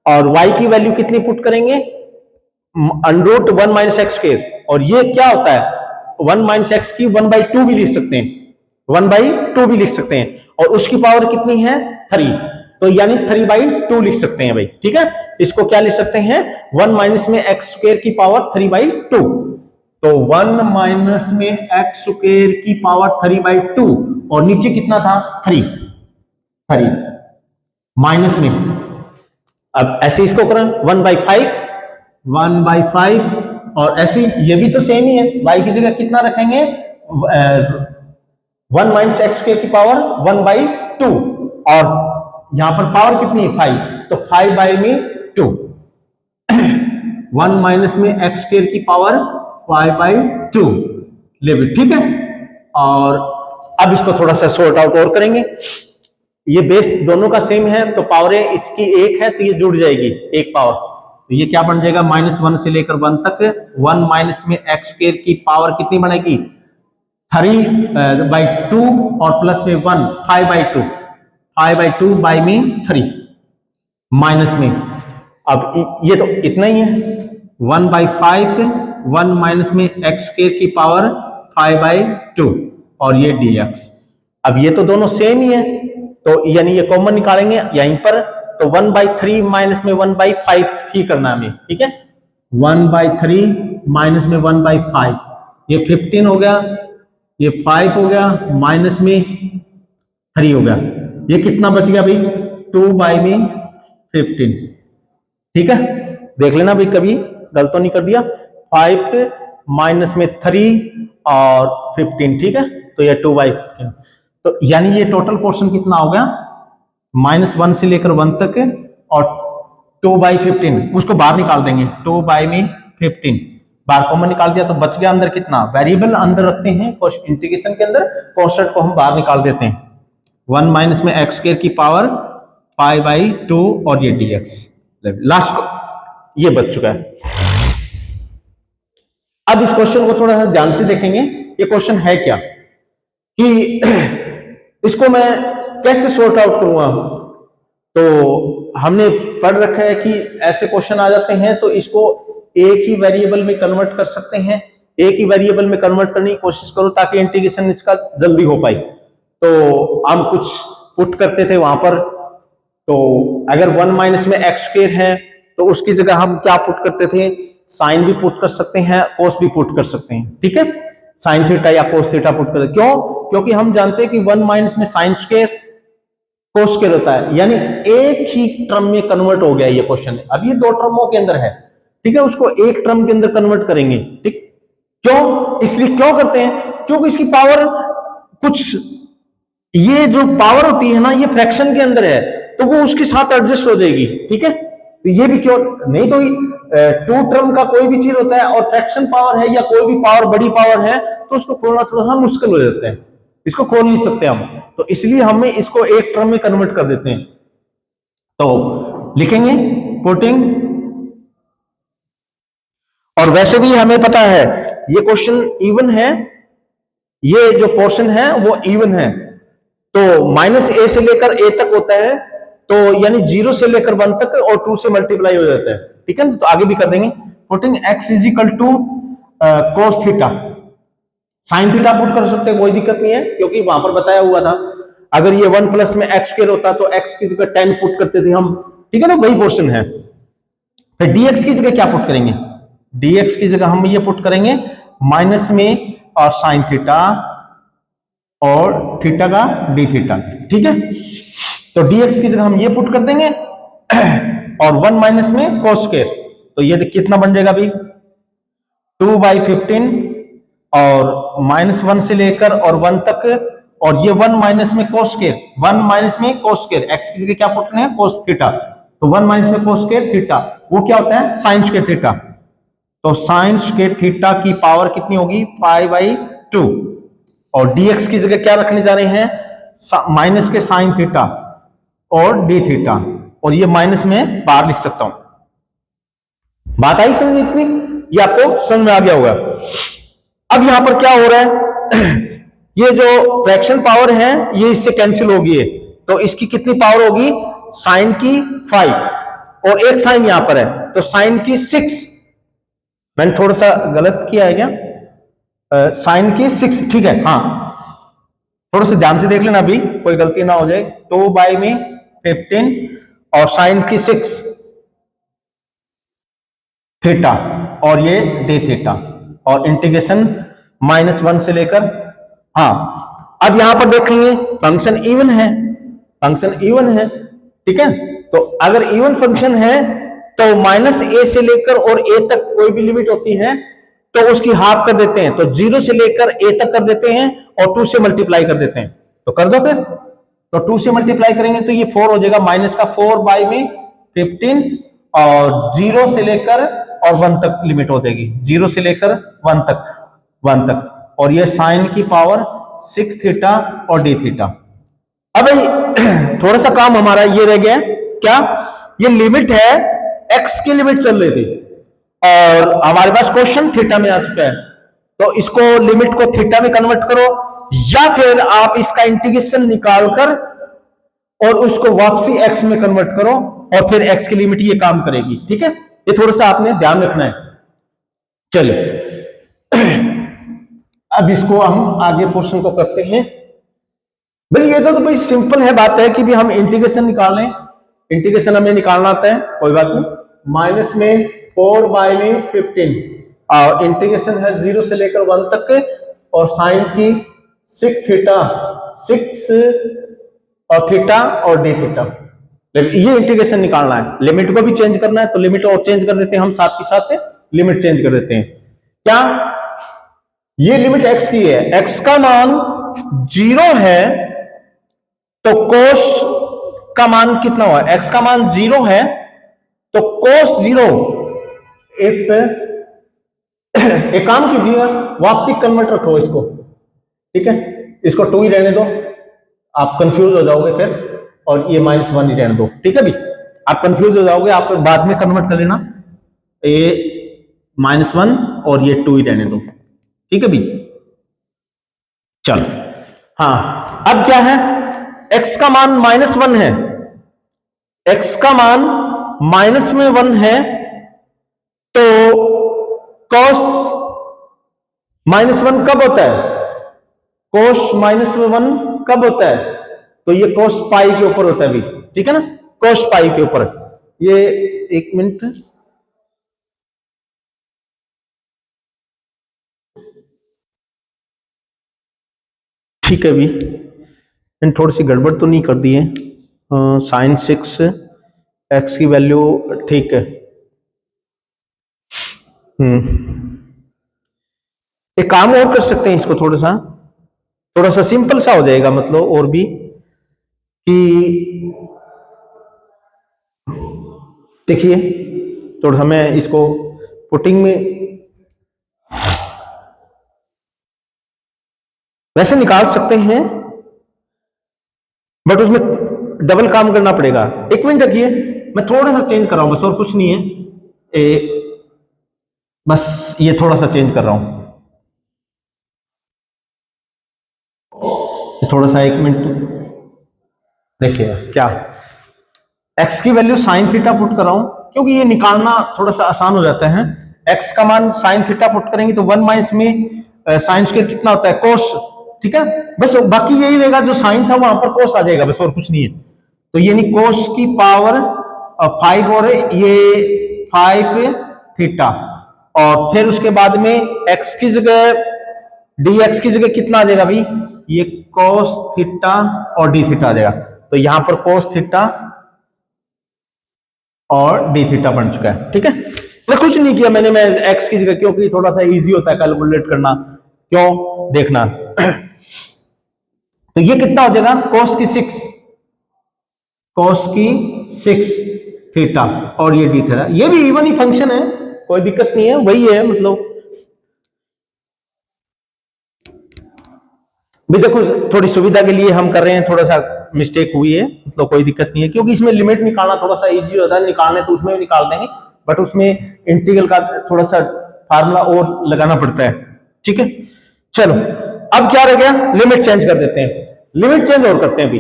और y की वैल्यू कितनी पुट करेंगे, अंडरूट 1 माइनस एक्स स्क्वायर, और ये क्या होता है 1 माइनस एक्स की 1/2 भी लिख सकते हैं, 1/2 भी लिख सकते हैं, और उसकी पावर कितनी है 3, तो यानी 3/2 लिख सकते हैं भाई। ठीक है, इसको क्या लिख सकते हैं, 1 माइनस में एक्स स्क्वायर की पावर 3/2, तो 1 माइनस में एक्स स्क्वायर की पावर 3/2, और नीचे कितना था 3 माइनस में, अब ऐसे इसको करें 1/5, और ऐसे ये भी तो सेम ही है, y की जगह कितना रखेंगे 1 माइनस एक्स स्क्वायर की पावर 1/2, और यहां पर पावर कितनी है 5, तो 5/2, 1 माइनस में एक्स स्क्वायर की पावर 5/2 लिमिट। ठीक है, और अब इसको थोड़ा सा सॉर्ट आउट और करेंगे, ये बेस दोनों का सेम है तो पावरें इसकी एक है तो ये जुड़ जाएगी एक पावर, तो ये क्या बन जाएगा -1 से लेकर 1 तक, 1 माइनस में एक्स स्क्वायर की पावर कितनी बनेगी 3/2, और प्लस में 1 5/2 बाई में 3 माइनस में, अब ये तो इतना ही है 1/5, 1 माइनस में एक्स स्क्वायर की पावर 5/2, और ये dx, अब ये तो दोनों सेम ही है, तो यानी ये कॉमन निकालेंगे यहीं पर, तो 1/3 माइनस में 1/5 ही करना हमें। ठीक है, 1/3 माइनस में 1/5, ये 15 हो गया, ये 5 हो गया, माइनस में 3 हो गया, ये कितना बच गया भाई 2/15। ठीक है, देख लेना भाई कभी गलत तो नहीं कर दिया। 5 माइनस में 3 और 15, ठीक है, तो ये 2/15। तो यानी ये टोटल पोर्शन कितना हो गया -1 से लेकर 1 तक और 2/15, उसको बाहर निकाल देंगे 2/15, बाहर कॉमन निकाल दिया तो बच गया अंदर कितना, वेरिएबल अंदर रखते हैं इंटीग्रेशन के अंदर, कॉन्स्टेंट को हम बाहर निकाल देते हैं। 1 माइनस में x² की पावर 5/2 और ये dx, लास्ट को ये बच चुका है। अब इस क्वेश्चन को थोड़ा सा ध्यान से देखेंगे, ये क्वेश्चन है क्या कि इसको मैं कैसे सॉर्ट आउट करूंगा। तो हमने पढ़ रखा है कि ऐसे क्वेश्चन आ जाते हैं तो इसको एक ही वेरिएबल में कन्वर्ट कर सकते हैं, एक ही वेरिएबल में कन्वर्ट करने की कोशिश करो ताकि इंटीग्रेशन इसका जल्दी हो पाए। तो हम कुछ पुट करते थे वहां पर, तो अगर 1 माइनस में x² है तो उसकी जगह हम क्या पुट करते थे, साइन भी पुट कर सकते हैं, कोस भी पुट कर सकते हैं। ठीक है, साइन थीटा या कोस थीटा पुट कर, क्यों, क्योंकि हम जानते हैं कि 1 माइनस में साइन स्क्वायर कोस स्क्वायर होता है, यानी एक ही टर्म में कन्वर्ट हो गया ये क्वेश्चन। अब ये 2 टर्मों के अंदर है, ठीक है, उसको एक टर्म के अंदर कन्वर्ट करेंगे। ठीक, क्यों, इसलिए क्यों करते हैं, क्योंकि इसकी पावर कुछ, ये जो पावर होती है ना ये फ्रैक्शन के अंदर है तो वो उसके साथ एडजस्ट हो जाएगी। ठीक है, तो ये भी क्यों नहीं, तो 2 टर्म का कोई भी चीज होता है और फ्रैक्शन पावर है या कोई भी पावर बड़ी पावर है तो उसको खोलना थोड़ा सा मुश्किल हो जाता है, इसको खोल नहीं सकते हम, तो इसलिए हमें इसको एक टर्म में कन्वर्ट कर देते हैं। तो लिखेंगे पुटिंग, और वैसे भी हमें पता है ये क्वेश्चन इवन है, ये जो पोर्शन है वो इवन है, तो -a से लेकर a तक होता है, तो यानी 0 से लेकर 1 तक और 2 से मल्टीप्लाई हो जाता है। ठीक है, तो आगे भी कर देंगे। Putting x = cos theta, sine theta put कर सकते हैं, कोई दिक्कत नहीं है, क्योंकि वहां पर बताया हुआ था अगर ये 1 प्लस में x² होता तो x की जगह 10 पुट करते थे हम। ठीक है ना, वही पोर्शन है। फिर dx की जगह क्या पुट करेंगे, dx की जगह हम ये पुट करेंगे माइनस में और साइन थीटा और थीटा का d थीटा। ठीक है, तो dx की जगह हम ये पुट कर देंगे और 1 माइनस में cos स्क्वायर, तो ये कितना बन जाएगा भाई 2/15 और -1 से लेकर और 1 तक, और ये 1 माइनस में cos स्क्वायर, 1 माइनस में cos स्क्वायर, x की जगह क्या पुट करना है cos थीटा, तो 1 माइनस में cos स्क्वायर थीटा, वो क्या होता है sin स्क्वायर थीटा, तो sin स्क्वायर थीटा की पावर कितनी होगी 5/2, और dx की जगह क्या रखने जा रहे हैं माइनस के साइन थीटा और d थीटा, और ये माइनस में बाहर लिख सकता हूं। बात आई समझ इतनी, ये आपको समझ में आ गया होगा। अब यहां पर क्या हो रहा है ये जो फ्रैक्शन पावर है ये इससे कैंसिल होगी है, तो इसकी कितनी पावर होगी साइन की 5 और एक साइन यहां पर है तो साइन की 6, मैंने थोड़ा सा गलत किया है क्या, साइन की 6, ठीक है, हाँ थोड़ा सा ध्यान से देख लेना अभी कोई गलती ना हो जाए। 2/15 और साइन की 6 थीटा और ये d थीटा, और इंटीग्रेशन -1 से लेकर, हाँ अब यहां पर देखेंगे फंक्शन इवन है, फंक्शन इवन है। ठीक है, तो अगर इवन फंक्शन है तो -a से लेकर और a तक कोई भी लिमिट होती है तो उसकी हाफ कर देते हैं, तो 0 से लेकर a तक कर देते हैं और 2 से मल्टीप्लाई कर देते हैं, तो कर दो फिर, तो 2 से मल्टीप्लाई करेंगे तो ये 4 हो जाएगा, -4/15 और 0 से लेकर और 1 तक लिमिट हो जाएगी, 0 से लेकर 1 तक, और ये साइन की पावर 6 थीटा और d थीटा। अब भाई थोड़ा सा काम हमारा ये रह गया, क्या, ये लिमिट है x की लिमिट चल रही थी और हमारे पास क्वेश्चन थीटा में आ चुका है, तो इसको लिमिट को थीटा में कन्वर्ट करो या फिर आप इसका इंटीग्रेशन निकालकर और उसको वापसी x में कन्वर्ट करो और फिर x की लिमिट ये काम करेगी। ठीक है, ये थोड़ा सा आपने ध्यान रखना है। चलिए अब इसको हम आगे पोर्शन को करते हैं। भाई ये तो भाई सिंपल है, बात है कि भी हम इंटीग्रेशन निकालें, इंटीग्रेशन हमें निकालना आता है, कोई बात नहीं, माइनस में 4/15 और इंटीग्रेशन है 0 से लेकर 1 तक, और साइन की 6 थीटा 6 और थीटा और डी थीटा, ये इंटीग्रेशन निकालना है। लिमिट को भी चेंज करना है, तो लिमिट और चेंज कर देते हैं हम, साथ के साथ लिमिट चेंज कर देते हैं। क्या ये लिमिट x की है, x का मान 0 है तो कोस का मान कितना हुआ, x का मान 0 है तो कोस 0, इफ एक काम कीजिएगा, वापसी कन्वर्ट रखो इसको, ठीक है, इसको 2 ही रहने दो, आप कंफ्यूज हो जाओगे फिर, और ये -1 ही रहने दो, ठीक है भी, आप कंफ्यूज हो जाओगे, आप बाद में कन्वर्ट कर लेना, ये -1 और ये 2 ही रहने दो, ठीक है भी। चलो हाँ, अब क्या है, x का मान -1 है, x का मान -1 है, तो cos -1 कब होता है, cos -1 कब होता है, तो ये cos पाई के ऊपर होता है भी, ठीक है ना, cos पाई के ऊपर। ये एक मिनट, ठीक है भी, थोड़ी सी गड़बड़ तो नहीं कर दी है, sin 6 x की वैल्यू ठीक है, एक काम और कर सकते हैं, इसको थोड़ा सा सिंपल सा हो जाएगा, मतलब और भी कि देखिए, थोड़ा सा मैं इसको पुटिंग में वैसे निकाल सकते हैं, बट उसमें डबल काम करना पड़ेगा। एक मिनट रखिए, मैं थोड़ा सा चेंज कर रहा हूं बस, और कुछ नहीं है, बस ये थोड़ा सा चेंज कर रहा हूं, थोड़ा सा, एक मिनट देखिए क्या, x की वैल्यू sin थीटा पुट कर रहा हूं, क्योंकि ये निकालना थोड़ा सा आसान हो जाता है। x का मान sin थीटा पुट करेंगे तो 1 माइनस में sin स्क्वायर कितना होता है, cos, ठीक है, बस बाकी यही रहेगा, जो sin था वहां पर cos आ जाएगा, बस और कुछ नहीं है। तो ये नहीं, cos की पावर 5 और ये 5 थीटा, और फिर उसके बाद में x की जगह dx की जगह कितना आ जाएगा भाई, ये cos थीटा और d थीटा आ जाएगा, तो यहां पर cos थीटा और डी थीटा बन चुका है, ठीक है। मैं कुछ नहीं किया मैंने, मैं x की जगह, क्योंकि थोड़ा सा इजी होता है कैलकुलेट करना, क्यों देखना तो ये कितना हो जाएगा, cos की 6 थीटा और ये डी थीटा, ये भी इवन ही फंक्शन है, कोई दिक्कत नहीं है, वही है, मतलब भी देखो, थोड़ी सुविधा के लिए हम कर रहे हैं, थोड़ा सा मिस्टेक हुई है, मतलब कोई दिक्कत नहीं है, क्योंकि इसमें लिमिट निकालना थोड़ा सा इजी होता है, निकालने तो उसमें भी निकाल देंगे, बट उसमें इंटीग्रल का थोड़ा सा फार्मूला और लगाना पड़ता है, ठीक है। चलो अब क्या रह गया, लिमिट चेंज कर देते हैं, लिमिट चेंज और करते हैं अभी,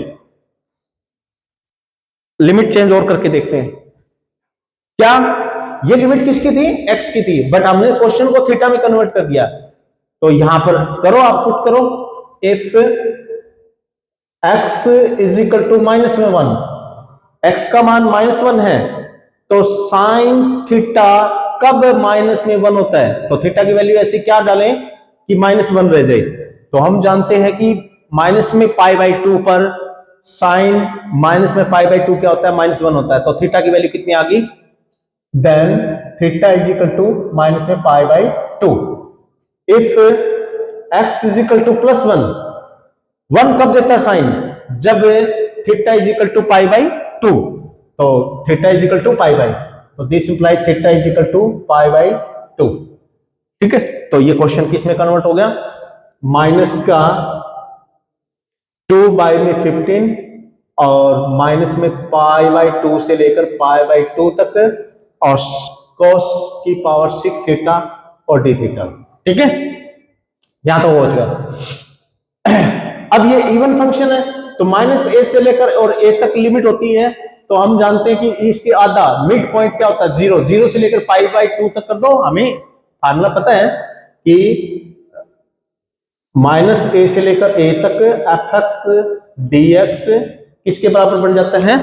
लिमिट चेंज और करके देखते हैं। क्या ये लिमिट किसकी थी, एक्स की थी, बट हमने क्वेश्चन को थीटा में कन्वर्ट कर दिया, तो यहां पर करो, आप पुट करो, if x is equal to -1, x का मान -1 है, तो साइन थीटा कब -1 होता है, तो थीटा की वैल्यू ऐसी क्या डालें कि -1 रह जाए, तो हम जानते हैं कि माइनस में π/2 पर साइन माइनस में π/2 क्या होता है, -1 होता है, तो थीटा की वैल्यू कितनी आ गई, then theta is equal to minus में π/2, if x is equal to +1, 1 कब देता है साइन, जब थीटा इज इक्वल टू π/2, तो थीटा इज इक्वल टू π/, तो this implies theta is equal to π/2, ठीक है। तो ये क्वेश्चन किस में कन्वर्ट हो गया, माइनस का 2/15 और माइनस में π/2 से लेकर π/2 तक, और cos की पावर 6 थीटा और d थीटा, ठीक है, यहां तो हो चुका। अब ये इवन फंक्शन है, तो -a से लेकर और a तक लिमिट होती है, तो हम जानते हैं कि इसके आधा मिड पॉइंट क्या होता है, 0 से लेकर π/2 तक कर दो, हमें फार्मूला पता है कि -a से लेकर a तक fx dx किसके बराबर बन जाता है,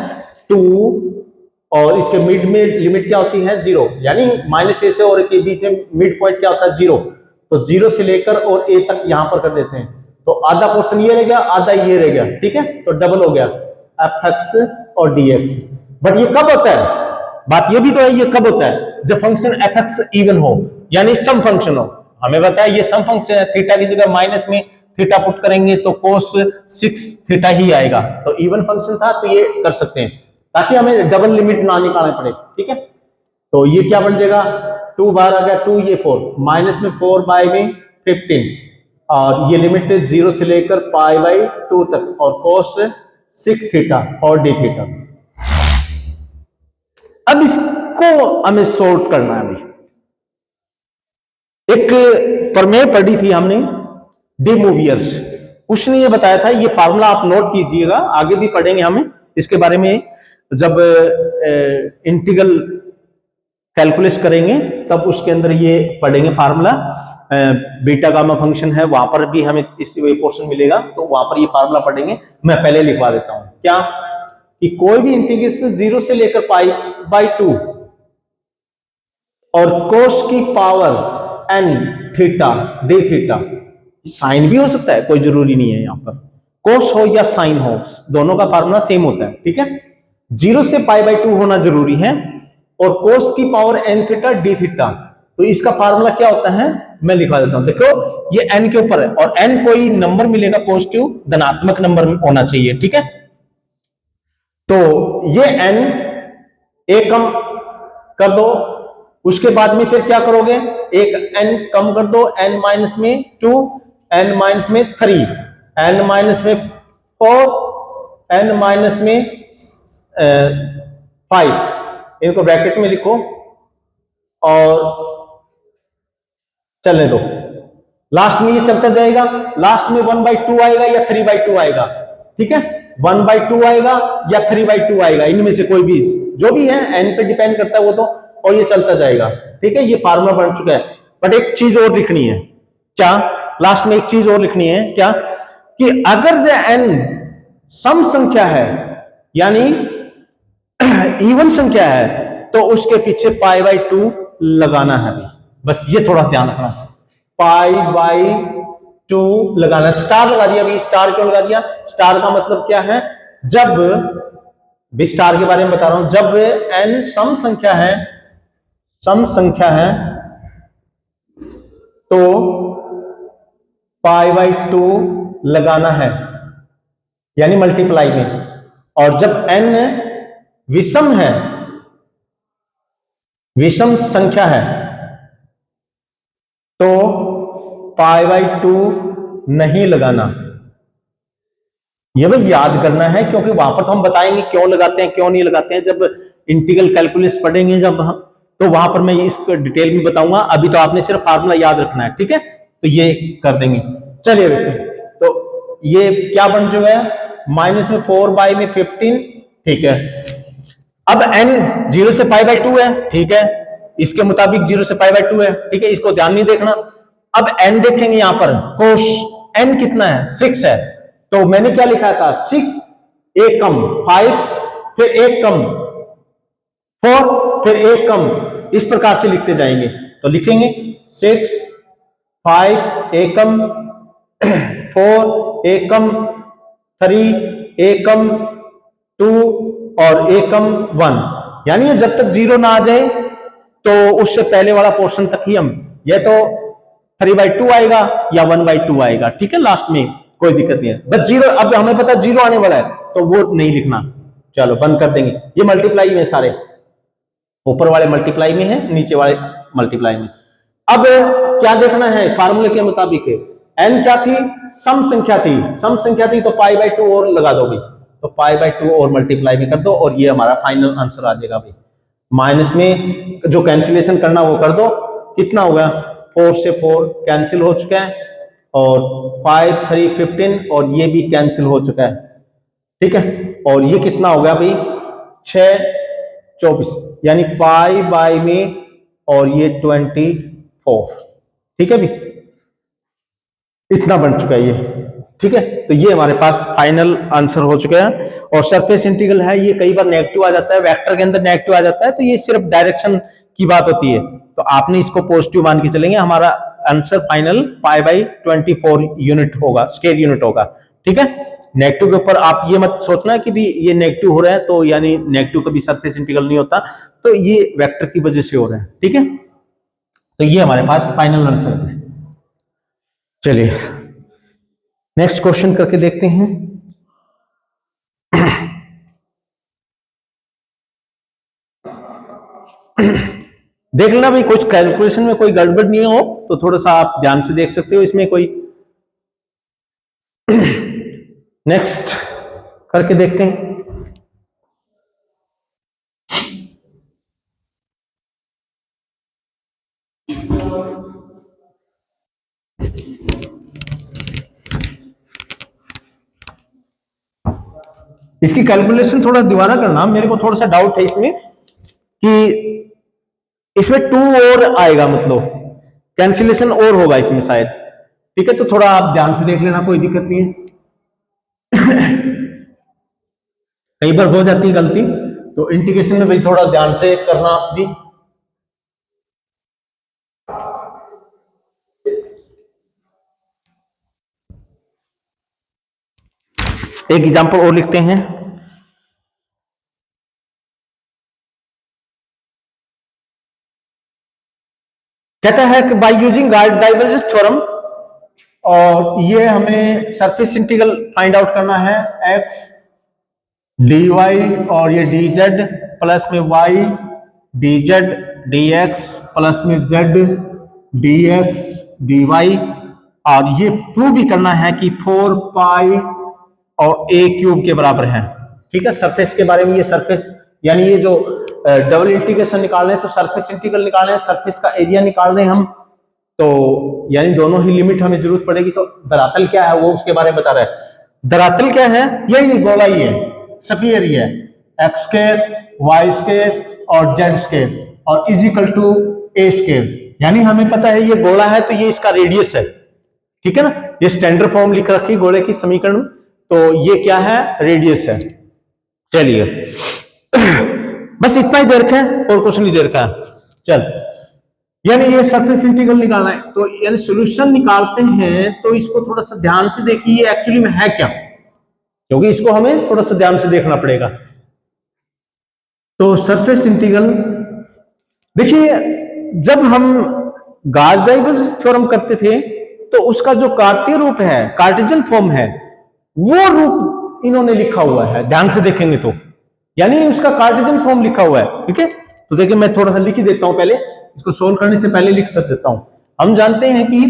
2 और इसके मिड में लिमिट क्या होती है 0, यानी -a से और a के बीच में मिड पॉइंट क्या होता है 0। तो 0 से लेकर और a तक यहां पर कर देते हैं, तो आधा पोर्शन ये रह गया, आधा ये रह गया, ठीक है, तो डबल हो गया fx और dx। बट ये कब होता है, बात ये भी तो है, ये कब होता है जब फंक्शन fx इवन हो, यानी सम फंक्शन हो। हमें बताया ये सम फंक्शन है, थीटा की जगह माइनस में थीटा पुट करेंगे तो cos 6 थीटा ही आएगा, तो इवन फंक्शन था तो ये कर सकते हैं, ताकि हमें डबल लिमिट ना निकालना पड़े, ठीक है। तो ये क्या बन जाएगा, 2 बार आ गया 2, ये 4, माइनस में 4 बाई में 15, और ये लिमिट 0 से लेकर पाई बाई 2 तक, और cos 6 थीटा और d थीटा। अब इसको हमें सॉल्व करना है। अभी एक प्रमेय पढ़ी थी हमने, डी मूवियर्स, उसने ये बताया था, ये फार्मूला आप नोट कीजिएगा, आगे भी पढ़ेंगे हमें इसके बारे में, जब इंटीग्रल कैलकुलेट करेंगे तब उसके अंदर ये पढ़ेंगे फार्मूला। बीटा गामा फंक्शन है, वहां पर भी हमें इस पोर्शन मिलेगा, तो वहां पर ये फार्मूला पढ़ेंगे। मैं पहले लिखवा देता हूं क्या, कि कोई भी इंटीग्रेशन 0 से लेकर पाई बाई 2 और कोस की power n theta d theta, sine भी हो सकता है, कोई जरूरी नहीं है, यहां पर कोस हो या साइन हो, दोनों का फार्मूला सेम होता है, ठीक है। 0 से पाई बाई 2 होना जरूरी है, और कोस की power n theta d theta, तो इसका फार्मूला क्या होता है मैं लिखवा देता हूं। देखो ये n के ऊपर है, और n कोई नंबर मिलेगा पॉजिटिव धनात्मक नंबर होना चाहिए, ठीक है। तो ये n a कम कर दो, उसके बाद में फिर क्या करोगे, एक n कम कर दो, n माइनस में 2, n माइनस में 3, n माइनस में 4, n माइनस में 5, इनको ब्रैकेट में लिखो और चलने दो। लास्ट में ये चलता जाएगा, लास्ट में 1/2 आएगा या 3/2 आएगा, ठीक है, 1/2 आएगा या 3/2 आएगा, इनमें से कोई भी, जो भी है n पे डिपेंड करता है वो तो, और ये चलता जाएगा, ठीक है। ये फार्मूला बन चुका है, बट एक चीज और लिखनी है, क्या, लास्ट में एक चीज और लिखनी है, क्या, कि अगर जो n सम संख्या है, यानी इवन संख्या है, तो उसके पीछे पाई बाई 2 लगाना है अभी, बस ये थोड़ा ध्यान रखना, पाई बाई 2 लगाना। स्टार लगा दिया, अभी स्टार क्यों लगा दिया, स्टार का मतलब क्या है, जब भी स्टार के बारे में बता रहा हूं, जब n सम संख्या है, सम संख्या है, तो पाई बाई 2 लगाना है, यानी मल्टीप्लाई में, और जब n विषम है, विषम संख्या है, तो पाई बाई 2 नहीं लगाना। ये भाई याद करना है, क्योंकि वहां पर तो हम बताएंगे क्यों लगाते हैं क्यों नहीं लगाते हैं, जब इंटीग्रल कैलकुलस पढ़ेंगे जब हम, तो वहां पर मैं इसको डिटेल में बताऊंगा, अभी तो आपने सिर्फ फार्मूला याद रखना है, ठीक है। तो ये कर देंगे, चलिए देखिए, तो ये क्या बन चुका है, माइनस में 4 बाई में 15, ठीक है। अब n 0 से पाई बाई 2 है, ठीक है, इसके मुताबिक 0 से पाई बाई 2 है, ठीक है, इसको ध्यान नहीं देखना। अब n देखेंगे यहां पर, कोस n कितना है 6 है, तो मैंने क्या लिखा था 6, एक कम 5, फिर एक कम 4, फिर एक कम, इस प्रकार से लिखते जाएंगे। तो लिखेंगे 6, 5 एक कम, 4 एक कम, 3 एक कम, 2 और एक कम 1, यानी जब तक 0 ना आ जाए तो उससे पहले वाला पोर्शन तक ही हम, ये तो 3/2 आएगा या 1/2 आएगा, ठीक है, लास्ट में कोई दिक्कत नहीं है, बस 0, अब हमें पता 0 आने वाला है तो वो नहीं लिखना। चलो बंद कर देंगे, ये मल्टीप्लाई में सारे, ऊपर वाले मल्टीप्लाई में है, नीचे वाले मल्टीप्लाई में। अब क्या देखना है, फार्मूले के मुताबिक n क्या थी, सम संख्या थी, सम संख्या थी, तो पाई बाई 2 और लगा दोगे, तो पाई बाई 2 और मल्टीप्लाई में कर दो, और ये हमारा फाइनल आंसर आ जाएगा भाई। माइनस में जो कैंसिलेशन करना वो कर दो, कितना होगा, 4 से 4 कैंसिल हो चुका है, और 5 3 15, और ये भी कैंसिल हो चुका है, ठीक है, और ये कितना हो गया भाई 6 24, यानी पाई बाई में, और ये 24, ठीक है भी, इतना बन चुका है ये। ठीक है, तो ये हमारे पास फाइनल आंसर हो चुका है। और सरफेस इंटीग्रल है, ये कई बार नेगेटिव आ जाता है, वेक्टर के अंदर नेगेटिव आ जाता है, तो ये सिर्फ डायरेक्शन की बात होती है, तो आपने इसको पॉजिटिव मान के चलेंगे। हमारा आंसर फाइनल π/24 यूनिट होगा, स्क्वायर यूनिट होगा। ठीक है, नेगेटिव के ऊपर आप ये मत सोचना कि भी ये नेगेटिव हो रहा है तो यानी नेगेटिव कभी सरफेस इंटीग्रल नहीं होता, तो ये वेक्टर की वजह से हो रहा है। ठीक है, तो ये हमारे पास फाइनल आंसर है। चलिए नेक्स्ट क्वेश्चन करके देखते हैं। देख लेना भाई, कुछ कैलकुलेशन में कोई गड़बड़ नहीं हो तो थोड़ा सा आप ध्यान से देख सकते हो इसमें कोई। नेक्स्ट करके देखते हैं। इसकी कैलकुलेशन थोड़ा दोबारा करना, मेरे को थोड़ा सा डाउट है इसमें कि इसमें 2 और आएगा, मतलब कैंसिलेशन और होगा इसमें शायद। ठीक है, तो थोड़ा आप ध्यान से देख लेना, कोई दिक्कत नहीं है। कई बार हो जाती है गलती, तो इंटीग्रेशन में भाई थोड़ा ध्यान से करना आप भी। एक एग्जांपल और लिखते हैं। कहता है कि बाय यूजिंग डाइवर्जेंस थ्योरम, और ये हमें सरफेस इंटीग्रल फाइंड आउट करना है, x dy और ये dz प्लस में y dz dx प्लस में z dx dy, और ये प्रूव भी करना है कि 4 पाई और a क्यूब के बराबर है। ठीक है, सरफेस के बारे में, ये सरफेस यानी ये जो डबल इंटीग्रेशन निकाल रहे हैं तो सरफेस इंटीग्रल निकाल रहे हैं, सरफेस का एरिया निकाल रहे हैं हम, तो यानी दोनों ही लिमिट हमें जरूरत पड़ेगी। तो धरातल क्या है वो उसके बारे में बता रहा है। धरातल क्या है, यही गोला ही है, स्फीयर ही है, एक्स स्क्वायर वाई स्क्वायर और जेड स्क्वायर और is equal to A square, यानी हमें पता है ये गोला है तो ये इसका रेडियस है। ठीक है ना, ये स्टैंडर्ड फॉर्म लिख रखी गोले की समीकरण, तो ये क्या है, रेडियस है। चलिए बस इतना ही दे रखा है और कुछ नहीं दे रखा है। चल, यानी ये सरफेस इंटीग्रल निकालना है, तो यानी सॉल्यूशन निकालते हैं तो इसको थोड़ा सा ध्यान से देखिए ये एक्चुअली में है क्या, क्योंकि इसको हमें थोड़ा सा ध्यान से देखना पड़ेगा। तो सरफेस इंटीग्रल देखिए, जब हम गॉस डाइवर्जेंस थ्योरम करते थे तो उसका जो कार्तीय रूप है, कार्टेशियन फॉर्म है, वो रूप इन्होंने लिखा हुआ है, ध्यान से देखेंगे तो, यानी उसका कार्टेशियन फॉर्म लिखा हुआ है। ठीक है, तो देखिए मैं थोड़ा सा लिख ही देता हूं, पहले इसको सोल्व करने से पहले लिख कर देता हूं। हम जानते हैं कि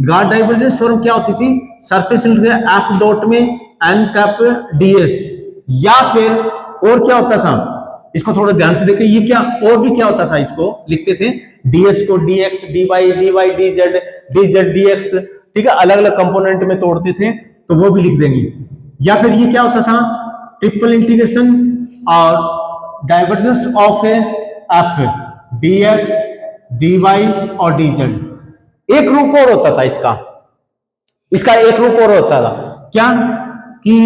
गॉस डाइवर्जेंस थ्योरम क्या होती थी, सरफेस इंटीग्रल एफ डॉट में एन कैप डीएस, या फिर और क्या होता था, इसको थोड़ा ध्यान से देखिए, ये क्या और भी क्या होता था, इसको लिखते थे डीएस को DX DY DY DZ DZ DX. ठीक है, अलग अलग कंपोनेंट में तोड़ते थे तो वो भी लिख देंगे। या फिर ये क्या होता था, ट्रिपल इंटीग्रेशन और divergence of F DX DY और डीजेड। एक रूप और होता था इसका एक रूप और होता था, क्या कि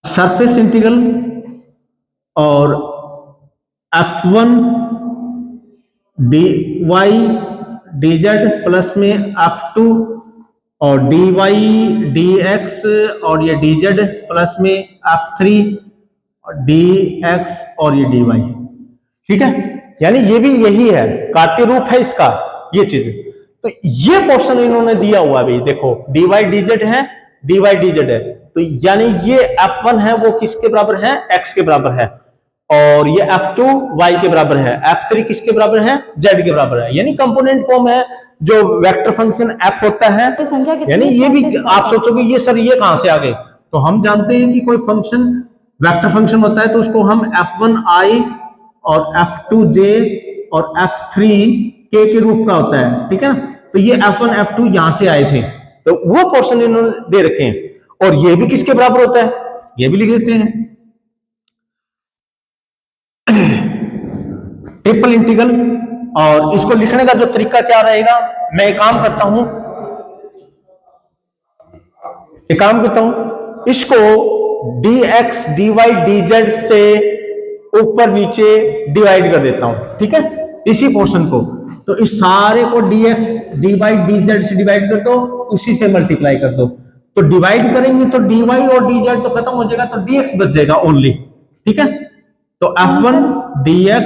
सरफेस इंटीग्रल और f1 dy dz प्लस में f2 और dy dx और ये dz प्लस में f3 और dx और ये dy। ठीक है, यानी ये भी यही है, कार्तीय रूप है इसका, ये चीज। तो ये पोर्शन इन्होंने दिया हुआ है, देखो dy dz है, dy dz है, तो यानी ये f1 है वो किसके बराबर है, x के बराबर है, और ये f2 y के बराबर है, f3 किसके बराबर है, z के बराबर है, यानी कंपोनेंट फॉर्म है जो वेक्टर फंक्शन f होता है। यानी ये भी आप सोचोगे ये सर ये कहां से आ गए, तो हम जानते हैं कि कोई फंक्शन वेक्टर फंक्शन होता है तो उसको हम f1i और f2j और f3k के रूप का होता है। ठीक है ना, तो ये f1 f2 यहां से आए थे, तो वो पोर्शन इन्होंने दे रखे हैं। और ये भी किसके बराबर होता है, ये भी लिख देते हैं, ट्रिपल इंटीग्रल। और इसको लिखने का जो तरीका क्या रहेगा, मैं एक काम करता हूं, एक काम करता हूं, इसको dx dy dz से ऊपर नीचे डिवाइड कर देता हूं, ठीक है, इसी पोर्शन को। तो इस सारे को dx dy dz से डिवाइड कर दो, उसी से मल्टीप्लाई कर दो। तो डिवाइड करेंगे तो dy और dz तो खत्म हो जाएगा, तो dx बच जाएगा ओनली, ठीक है। तो f1 dx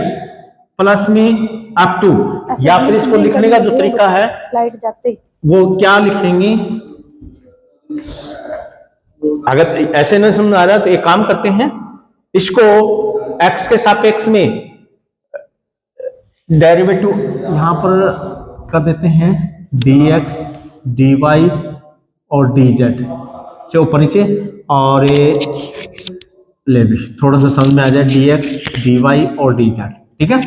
प्लस में f2, या फिर इसको लिखने का जो तरीका है लाइट जाते वो क्या लिखेंगे, अगर ऐसे नहीं समझ आ रहा तो एक काम करते हैं, इसको x के सापेक्ष में डेरिवेटिव यहां पर कर देते हैं, dx dy और dz से ऊपर नीचे, और ये ले भी थोड़ा सा समझ में आ जाए, dx dy और dz, ठीक है,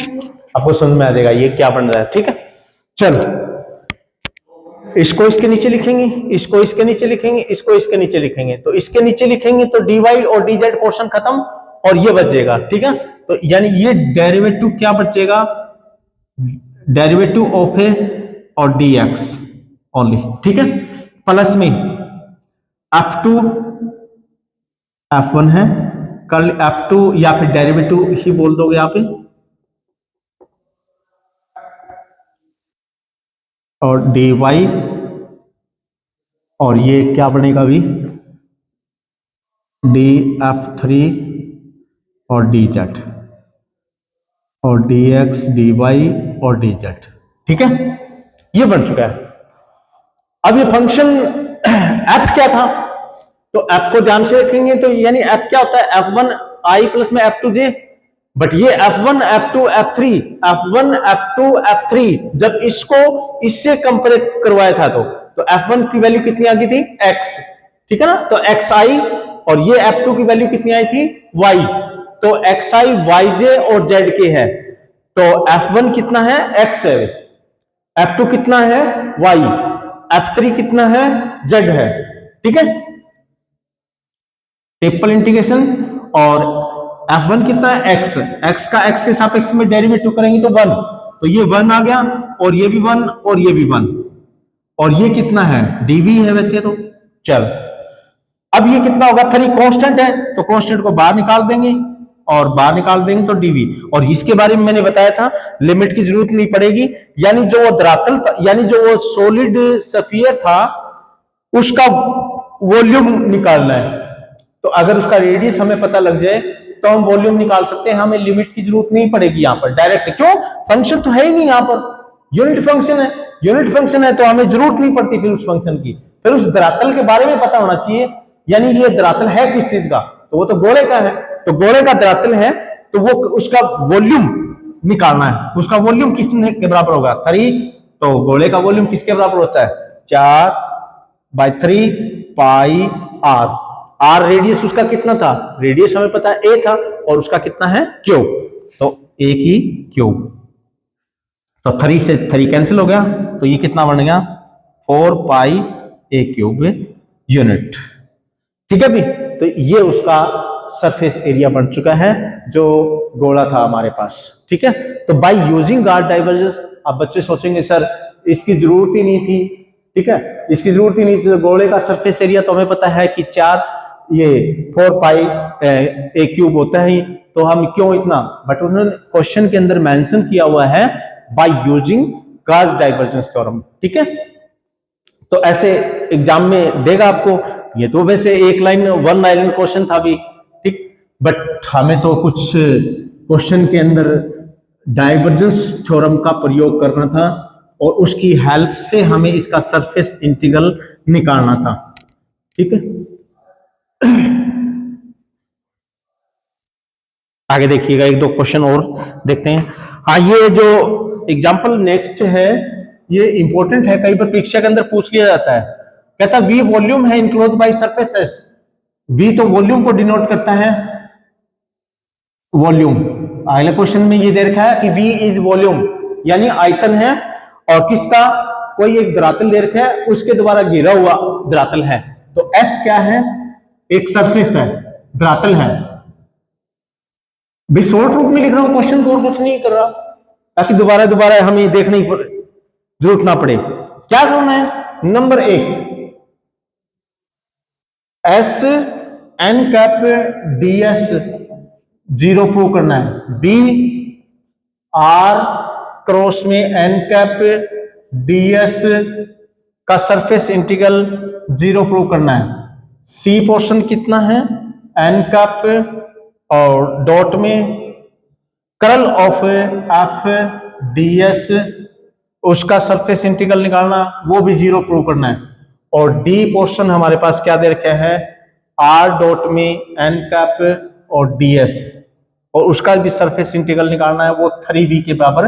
आपको समझ में आ जाएगा ये क्या बन रहा है, ठीक है। चलो इसको इसके नीचे लिखेंगे, इसको इसके नीचे लिखेंगे, इसको इसके नीचे लिखेंगे, तो इसके नीचे लिखेंगे तो dy और dz पोर्शन खत्म और ये बच जाएगा, ठीक है। तो यानी ये डेरिवेटिव क्या बचेगा, डेरिवेटिव ऑफ ए और dx ओनली, ठीक है, प्लस में f2 f1 है, कर्ल f2 या फिर डेरिवेटिव ही बोल दोगे आप, और dy, और ये क्या बनेगा अभी, df3 और dz, और dx dy और dz, ठीक है, ये बन चुका है। अब ये फंक्शन f क्या था, तो f को ध्यान से रखेंगे तो यानी f क्या होता है, f1 i प्लस में f2j, बट ये f1 f2 f3 f1 f2 f3 जब इसको इससे कंपेयर करवाया था तो f1 की वैल्यू कितनी आ गई थी, x, ठीक है ना, तो xi, और ये f2 की वैल्यू कितनी आई थी, y, तो xi yj और zk है, तो f1 कितना है, x है, f2 कितना है, y, f3 कितना है, z है, ठीक है, ट्रिपल इंटीग्रेशन, और f1 कितना है, x का x के सापेक्ष में डेरिवेटिव करेंगे तो 1, तो ये 1 आ गया, और ये भी 1 और ये भी 1, और ये कितना है, dv है वैसे तो, चल अब ये कितना होगा, 3 कांस्टेंट है, तो कांस्टेंट को बाहर निकाल देंगे, और बाहर निकाल देंगे तो dv, और इसके बारे में मैंने बताया था लिमिट की जरूरत नहीं पड़ेगी, यानी जो वो धरातल था, यानी जो वो सॉलिड स्फीयर था उसका वॉल्यूम निकालना है, तो अगर उसका रेडियस हमें पता लग जाए तो हम वॉल्यूम निकाल सकते हैं, हमें लिमिट की जरूरत नहीं पड़ेगी यहां पर डायरेक्ट, क्यों, फंक्शन तो है ही नहीं, यहां पर यूनिट फंक्शन है, यूनिट फंक्शन है तो हमें जरूरत नहीं पड़ती फिर उस फंक्शन की, फिर उस धरातल के बारे में पता होना चाहिए, यानी ये धरातल है किस चीज का, तो वो तो गोले का है, तो गोले का धरातल है, तो वो उसका वॉल्यूम निकालना है, उसका वॉल्यूम किसने के बराबर होगा, 3, तो गोले का वॉल्यूम किसके बराबर होता है, 4/3 पाई r, r रेडियस उसका कितना था, रेडियस हमें पता है a था, और उसका कितना है, क्यूब, तो a की क्यूब, तो 3 से 3 कैंसिल हो गया, तो ये कितना बन गया, 4 पाई a क्यूब यूनिट, ठीक है भी, तो ये उसका सरफेस एरिया बन चुका है जो गोला था हमारे पास, ठीक है। तो बाय यूजिंग गॉस डाइवर्जेंस, अब बच्चे सोचेंगे सर इसकी जरूरत ही नहीं थी, ठीक है, इसकी जरूरत ही नहीं थी, गोले का सरफेस एरिया तो हमें पता है कि 4 पाई a क्यूब होता है, तो हम क्यों इतना, बट उन्होंने क्वेश्चन के अंदर मेंशन किया हुआ है by using Gauss divergence theorem, ठीक है, तो ऐसे एग्जाम में देगा आपको, ये तो वैसे एक लाइन 1 लाइन क्वेश्चन था भी, ठीक, बट हमें तो कुछ क्वेश्चन के अंदर डाइवर्जेंस थ्योरम का प्रयोग करना था, और उसकी हेल्प से हमें इसका सरफेस इंटीग्रल निकालना था, ठीक है। आगे देखिएगा, 1-2 क्वेश्चन और देखते हैं। हाँ, ये जो एग्जाम्पल नेक्स्ट है ये इंपॉर्टेंट है, कई बार परीक्षा के अंदर पूछ लिया जाता है, कहता वी वॉल्यूम है enclose by surface S, V तो वॉल्यूम को डिनोट करता है, वॉल्यूम, अगले क्वेश्चन में ये दे रखा है कि वी इज वॉल्यूम, यानी आयतन है, और किसका, कोई एक धरातल दे रखा है उसके द्वारा घिरा हुआ धरातल है, तो एस क्या है, एक सरफेस है, धरातल है, भी शॉर्ट रूप में लिख रहा हूं क्वेश्चन को, और कुछ नहीं कर रहा, ताकि दोबारा दोबारा हमें देखने की जरूरत ना पड़े। क्या करना है, number 1, S N cap D S zero prove करना है, बी आर क्रॉस में एन कैप डी एस का सरफेस इंटीग्रल जीरो प्रूव करना है, सी पोर्शन कितना है एन कैप और डॉट में curl of F D S उसका सरफेस इंटीग्रल निकालना, वो भी जीरो प्रूव करना है, और डी पोर्शन हमारे पास क्या दे रखा है आर डॉट में एन कैप और डी एस और उसका भी सरफेस इंटीग्रल निकालना है, वो 3v के बराबर,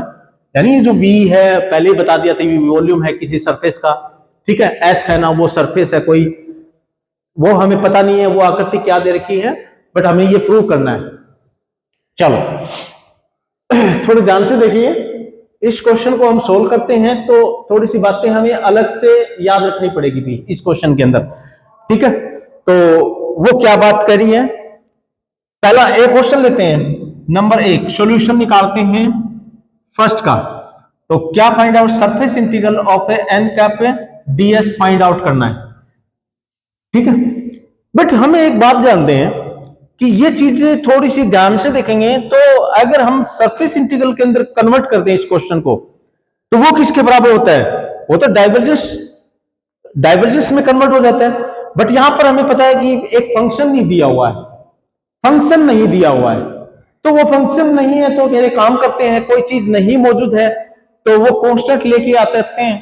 यानी ये जो v है पहले ही बता दिया था, वॉल्यूम है किसी सरफेस का, ठीक है, s है ना वो सरफेस है कोई, वो हमें पता नहीं है वो आकृति क्या दे रखी है, बट हमें ये प्रूव करना है। चलो थोड़ी ध्यान से देखिए, इस क्वेश्चन को हम सोल्व करते हैं तो थोड़ी सी बातें हमें अलग से याद रखनी पड़ेगी भी इस क्वेश्चन के अंदर, ठीक है। तो वो क्या बात करी है, पहला एक क्वेश्चन लेते हैं, नंबर 1 सॉल्यूशन निकालते हैं फर्स्ट का, तो क्या find out surface integral of N cap DS find out करना है, ठीक है। बट हमें एक बात जानते हैं कि ये चीजें थोड़ी सी ध्यान से देखेंगे, तो अगर हम सरफेस इंटीग्रल के अंदर कन्वर्ट करते हैं इस क्वेश्चन को, तो वो किसके बराबर होता है, वो तो डाइवर्जेंस में कन्वर्ट हो जाता है। बट यहां पर हमें पता है कि एक फंक्शन नहीं दिया हुआ है, फंक्शन नहीं दिया हुआ है, तो वो फंक्शन नहीं है तो मेरे काम करते हैं, कोई चीज नहीं मौजूद है तो वो कांस्टेंट लेके आते हैं,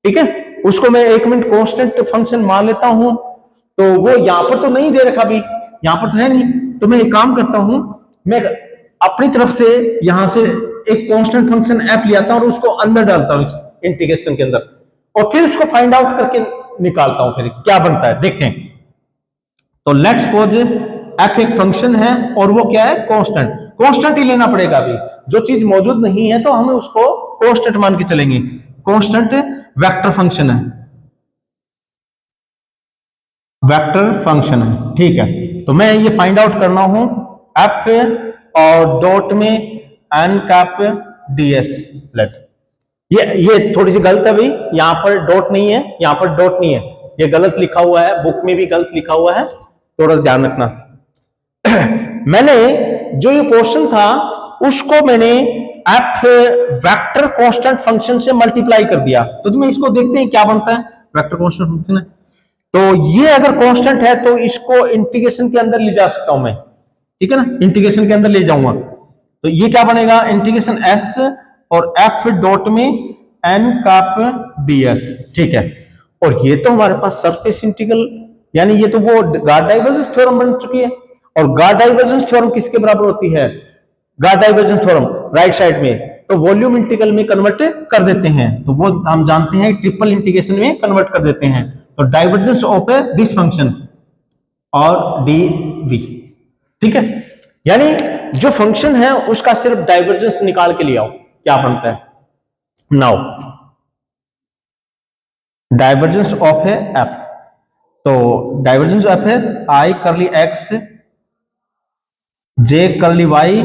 ठीक है, उसको मैं 1 मिनट कांस्टेंट फंक्शन मान लेता हूं, तो वो यहां पर तो नहीं दे रखा भी, यहां पर तो है नहीं, तो मैं एक काम करता हूं, मैं अपनी तरफ से यहां से एक कांस्टेंट फंक्शन एफ ले आता हूं और उसको अंदर डालता हूं इस इंटीग्रेशन के अंदर, और फिर उसको फाइंड आउट करके निकालता हूं, फिर क्या बनता है देखते हैं। तो लेट्स सपोज एफ एक फंक्शन है और वो क्या है कांस्टेंट, कांस्टेंट ही लेना पड़ेगा, अभी जो चीज मौजूद नहीं है तो हमें उसको कांस्टेंट मान के चलेंगे, कांस्टेंट वेक्टर फंक्शन है, वेक्टर फंक्शन है, ठीक है। तो मैं ये फाइंड आउट करना हूं एफ और डॉट में एन कैप डीएस, लेट ये थोड़ी सी गलत है भाई, यहां पर डॉट नहीं है, यहां पर डॉट नहीं है, ये गलत लिखा हुआ है, बुक में भी गलत लिखा हुआ है, थोड़ा ध्यान रखना। मैंने जो ये पोर्शन था उसको मैंने एफ वेक्टर कांस्टेंट फंक्शन से मल्टीप्लाई कर दिया, तो तुम्हें इसको देखते हैं क्या बनता है, वेक्टर कांस्टेंट फंक्शन है, तो ये अगर कांस्टेंट है तो इसको इंटीग्रेशन के अंदर ले जा सकता हूं मैं, ठीक है ना, इंटीग्रेशन के अंदर ले जाऊंगा, तो ये क्या बनेगा इंटीग्रेशन एस और एफ डॉट में एन कैप डीएस, ठीक है। और ये तो हमारे पास सरफेस इंटीग्रल, यानी ये तो वो गॉस डाइवर्जेंस थ्योरम बन चुकी है, और गॉस डाइवर्जेंस थ्योरम किसके बराबर होती है, Gauss divergence theorem right side में, तो वॉल्यूम इंटीग्रल में कन्वर्ट कर देते हैं, तो वो हम जानते हैं ट्रिपल इंटीग्रेशन में कन्वर्ट कर देते हैं, तो डाइवर्जेंस ऑफ दिस फंक्शन और डी वी, ठीक है, यानी जो फंक्शन है उसका सिर्फ डाइवर्जेंस निकाल के ले आओ, क्या बनता है, नाउ डाइवर्जेंस ऑफ है एफ, तो डाइवर्जेंस ऑफ है आई करली एक्स जे करली वाई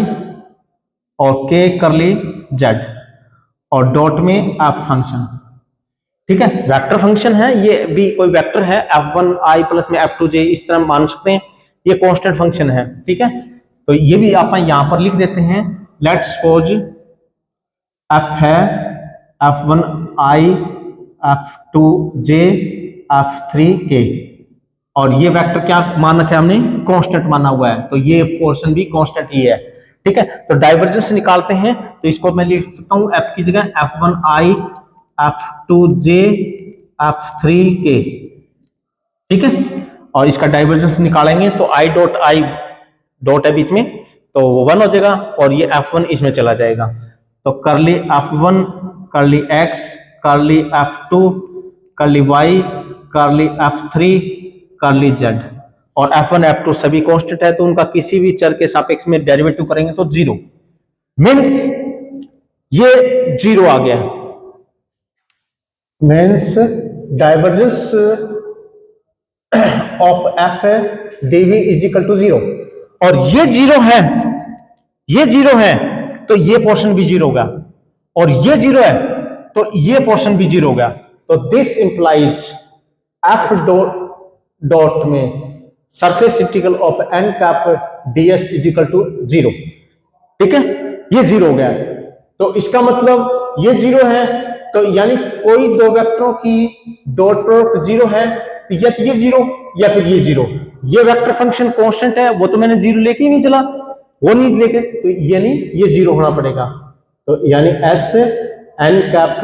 और के करली जेड और डॉट में एफ फंक्शन, ठीक है, वेक्टर फंक्शन है, ये भी कोई वेक्टर है f1 i प्लस में f2j, इस तरह मान सकते हैं, ये कांस्टेंट फंक्शन है, ठीक है। तो ये भी आप यहां पर लिख देते हैं, लेट्स सपोज f है f1 i f2j f3k, और ये वेक्टर क्या मान रखा है हमने, कांस्टेंट माना हुआ है, तो ये पोर्शन भी कांस्टेंट ही है, ठीक है। तो डाइवर्जेंस निकालते हैं, तो इसको मैं लिख सकता हूं f की जगह f1 i f2j f3k, ठीक है, और इसका डाइवर्जेंस निकालेंगे तो i डॉट है बीच में, तो 1 हो जाएगा, और ये f1 इसमें चला जाएगा, तो करली f1 करली x करली f2 करली y करली f3 करली z, और f1 f2 सभी कांस्टेंट है, तो उनका किसी भी चर के सापेक्ष में डेरिवेटिव करेंगे तो 0, मींस ये 0 आ गया, means divergence of F DV is equal to 0, और ये 0 है, ये 0 है तो ये पोर्शन भी 0 होगा, और ये 0 है तो ये पोर्शन भी 0 होगा, तो दिस इंप्लाइज एफ डॉट में surface integral of N cap ds is equal to 0। ठीक है, ये 0 हो गया है, तो इसका मतलब ये 0 है, तो यानी कोई दो वेक्टरों की डॉट प्रोडक्ट 0 है, तो या तो ये 0 या फिर ये 0। ये वेक्टर फंक्शन कांस्टेंट है, वो तो मैंने 0 लेके ही नहीं चला, वो नहीं लेके, तो यानी ये 0 होना पड़ेगा। तो यानी S N cap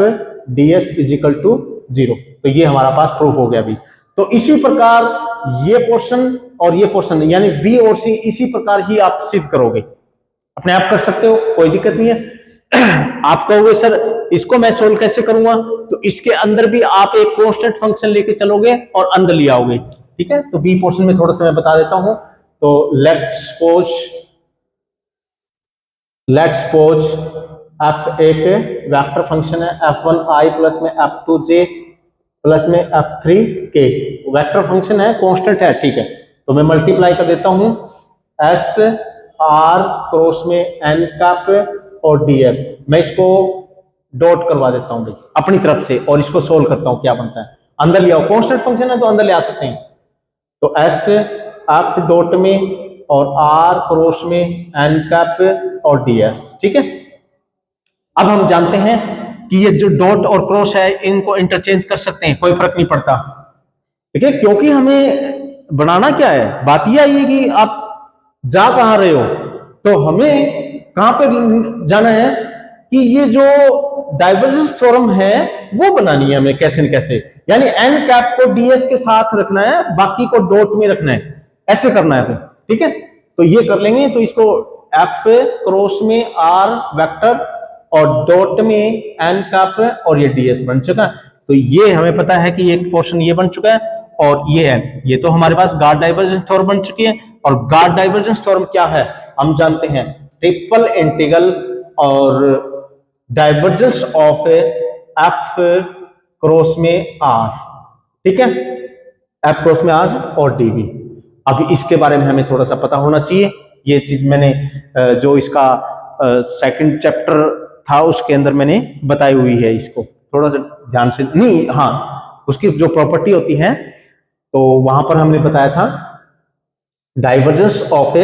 ds is equal to 0, तो ये हमारा पास प्रूफ हो गया अभी। तो इसी प्रकार ये पोर्शन और ये पोर्शन यानी बी और सी इसी प्रकार ही आप सिद्ध करोगे, अपने आप कर सकते हो, कोई दिक्कत नहीं है। आप कहोगे सर इसको मैं सोल्व कैसे करूंगा, तो इसके अंदर भी आप एक कांस्टेंट फंक्शन लेके चलोगे और अंदर ले आओगे। ठीक है, तो बी पोर्शन में थोड़ा सा मैं बता देता हूं। तो लेट्स सपोज f एक वेक्टर फंक्शन है, f1i प्लस में f2j प्लस में f3k वेक्टर फंक्शन है, कांस्टेंट है। ठीक है, तो मैं मल्टीप्लाई कर देता हूं s r क्रॉस में n कैप और ds, मैं इसको डॉट करवा देता हूं भाई अपनी तरफ से और इसको सोल्व करता हूं, क्या बनता है। अंदर ले आओ, कांस्टेंट फंक्शन है तो अंदर ले आ सकते हैं। तो s f डॉट में और r क्रॉस में n कैप और ds। ठीक है, अब हम जानते हैं कि ये जो डॉट और क्रॉस है इनको इंटरचेंज कर सकते हैं, कोई फर्क नहीं पड़ता। ठीक है, क्योंकि हमें बनाना क्या है, बात यह आई है कि आप जा कहां रहे हो, तो हमें कहां पर जाना है कि ये जो डाइवर्जेंस थ्योरम है वो बनानी है हमें कैसे न कैसे, यानी एन कैप को ds के साथ रखना है, बाकी को डॉट में रखना है, ऐसे करना है। ठीक है, तो ये कर लेंगे, तो इसको f क्रॉस में r वेक्टर और डॉट में एन कैप और ये ds बन चुका है। तो ये हमें पता है कि एक पोर्शन ये बन चुका है और ये है, ये तो हमारे पास गॉस डाइवर्जेंस थ्योरम बन चुकी है। और गॉस डाइवर्जेंस थ्योरम क्या है हम जानते हैं, ट्रिपल इंटीग्रल और डाइवर्जेंस ऑफ f क्रॉस में r। ठीक है, f क्रॉस में r और dv। अभी इसके बारे में हमें थोड़ा सा पता होना चाहिए। ये चीज मैंने जो इसका सेकंड चैप्टर था उसके अंदर मैंने बताई हुई है, इसको थोड़ा सा ध्यान से नहीं, हाँ उसकी जो प्रॉपर्टी होती है तो वहां पर हमने बताया था डाइवर्जेंस ऑफ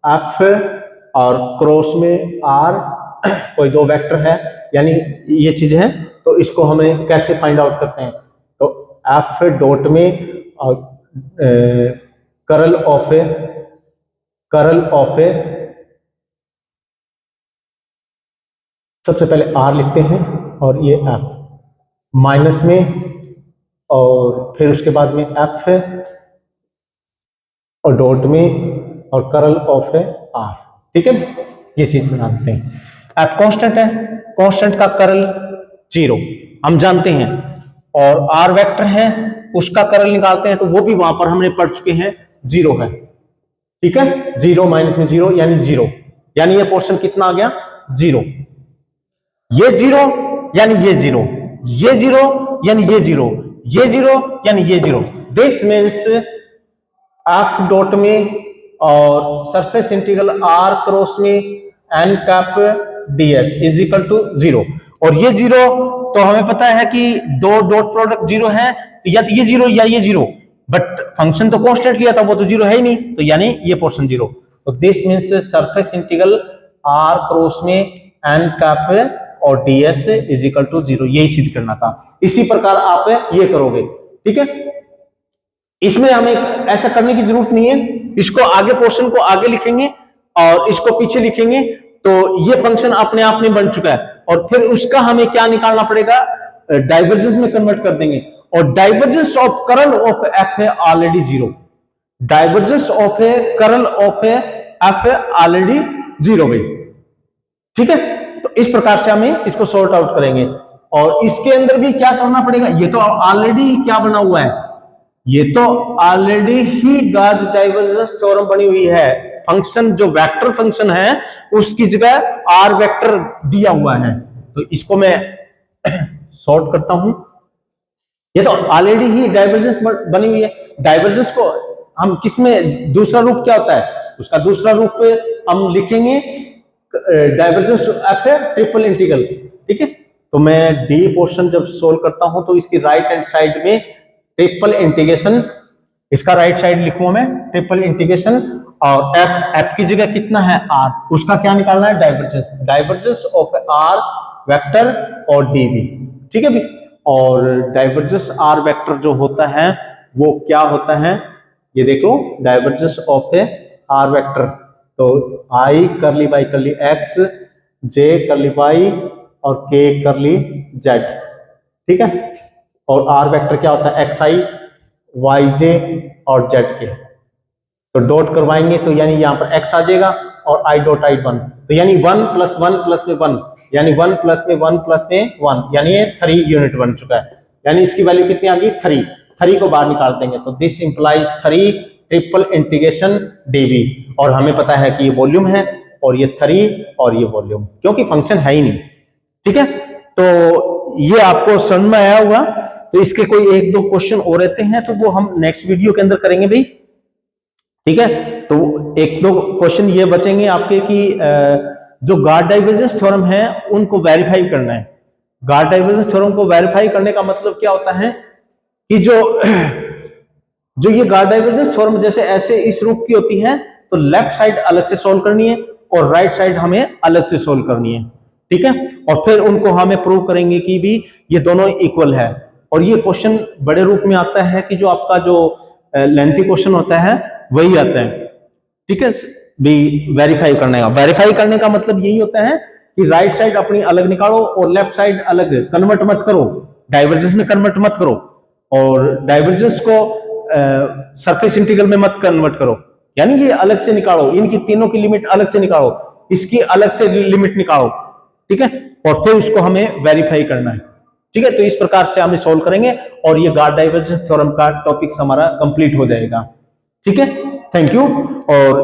f और क्रॉस में r, कोई दो वेक्टर है यानी ये चीज है, तो इसको हमें कैसे फाइंड आउट करते हैं। तो f डॉट में और करल ऑफ सबसे पहले r लिखते हैं और ये f माइनस में और फिर उसके बाद में f है और डॉट में और करल ऑफ है r। ठीक है, ये चीज बना देते हैं। f कांस्टेंट है, कांस्टेंट का करल 0 हम जानते हैं, और r वेक्टर है उसका करल निकालते हैं, तो वो भी वहां पर हमने पढ़ चुके हैं 0 है। ठीक है, 0 माइनस में 0 यानी 0, यानी ये पोर्शन कितना आ गया 0, ये 0 यानी ये 0, ये 0 यानी ये 0, ये 0 यानी ये 0। दिस मीन्स f डॉट में और सरफेस इंटीग्रल r क्रॉस में n cap ds is equal to 0। और ये 0 तो हमें पता है कि दो डॉट प्रोडक्ट 0 है, तो या तो ये 0 या ये 0, बट फंक्शन तो कांस्टेंट लिया था वो तो 0 है ही नहीं, तो यानी ये पोर्शन 0। तो this means surface integral r cross में n कैप और ds इज इक्वल टू 0, यही सिद्ध करना था। इसी प्रकार आप ये करोगे। ठीक है, इसमें हमें ऐसा करने की जरूरत नहीं है, इसको आगे पोर्शन को आगे लिखेंगे और इसको पीछे लिखेंगे, तो ये फंक्शन अपने आप में बन चुका है। और फिर उसका हमें क्या निकालना पड़ेगा, डाइवर्जेंस में कन्वर्ट कर देंगे। और डाइवर्जेंस ऑफ करल ऑफ f है ऑलरेडी 0, डाइवर्जेंस ऑफ करल ऑफ f है ऑलरेडी 0 भाई। ठीक है, तो इस प्रकार से हमें इसको सॉर्ट आउट करेंगे। और इसके अंदर भी क्या करना पड़ेगा, ये तो ऑलरेडी क्या बना हुआ है, ये तो ऑलरेडी ही गॉस डाइवर्जेंस थ्योरम बनी हुई है। फंक्शन जो वेक्टर फंक्शन है उसकी जगह r वेक्टर दिया हुआ है, तो इसको मैं सॉर्ट करता हूं। ये तो ऑलरेडी ही डाइवर्जेंस बनी हुई है। डाइवर्जेंस को हम किस में दूसरा रूप क्या होता है, उसका दूसरा रूप हम लिखेंगे डाइवर्जेंस f है ट्रिपल इंटीग्रल। ठीक है, तो मैं डी पोर्शन जब सोल्व करता हूं तो इसकी राइट हैंड साइड में ट्रिपल इंटीग्रेशन इसका राइट साइड लिखूं मैं ट्रिपल इंटीग्रेशन, और एफ की जगह कितना है आर, उसका क्या निकालना है divergence, divergence of R vector और डीवी, ठीक है भी। और डाइवर्जेंस आर वेक्टर जो होता है वो क्या होता है, ये देखो divergence of A R vector, तो आई करली बाई करली एक्स, जे करली बाई और के करली जेड, ठीक है। और आर वेक्टर क्या होता है एक्स आई वाई जे और जेड के, तो डॉट करवाएंगे तो यानी यहां पर x आ जाएगा और i डॉट i 1, तो यानी 1 प्लस 1 प्लस में 1, यानी 1 प्लस में 1 प्लस में 1, यानी ये 3 यूनिट बन चुका है, यानी इसकी वैल्यू कितनी आ गई 3, 3 को बाहर निकाल देंगे तो this implies 3 triple integration dv, और हमें पता है कि ये वॉल्यूम है और ये 3 और ये वॉल्यूम, क्योंकि फंक्शन है ही नहीं, ठीक है। तो ये आपको समझ में आया होगा। तो इसके कोई एक दो क्वेश्चन और रहते हैं तो वो हम नेक्स्ट वीडियो के अंदर करेंगे भाई, ठीक है। तो एक दो क्वेश्चन ये बचेंगे आपके कि जो गार्ड डाइवर्जेंस थ्योरम है उनको वेरीफाई करना है। गार्ड डाइवर्जेंस थ्योरम को वेरीफाई करने का मतलब क्या होता है कि जो ये गार्ड डाइवर्जेंस थ्योरम जैसे ऐसे इस रूप की होती है तो लेफ्ट साइड अलग से सोल्व करनी है और राइट साइड हमें अलग से सोल्व करनी है, ठीक है। और फिर उनको हमें प्रूव करेंगे कि भी ये दोनों इक्वल है। और ये क्वेश्चन बड़े रूप में आता है कि जो आपका जो लेंथी क्वेश्चन होता है वही आता है, ठीक है। भी वेरीफाई करने का, वेरीफाई करने का मतलब यही होता है कि राइट साइड अपनी अलग निकालो और लेफ्ट साइड अलग, कन्वर्ट मत करो, डाइवर्जेंस में कन्वर्ट मत करो, और डाइवर्जेंस को सरफेस इंटीग्रल में मत कन्वर्ट करो, यानी ये अलग से निकालो, इनकी तीनों की लिमिट अलग से निकालो, इसकी अलग से लिमिट निकालो, ठीक है, और फिर उसको हमें वेरीफाई करना है, ठीक है। तो इस प्रकार से हम सॉल्व करेंगे और ये गार्ड डाइवर्जेंस थ्योरम का टॉपिक हमारा कंप्लीट हो जाएगा, ठीक है। Thank you. और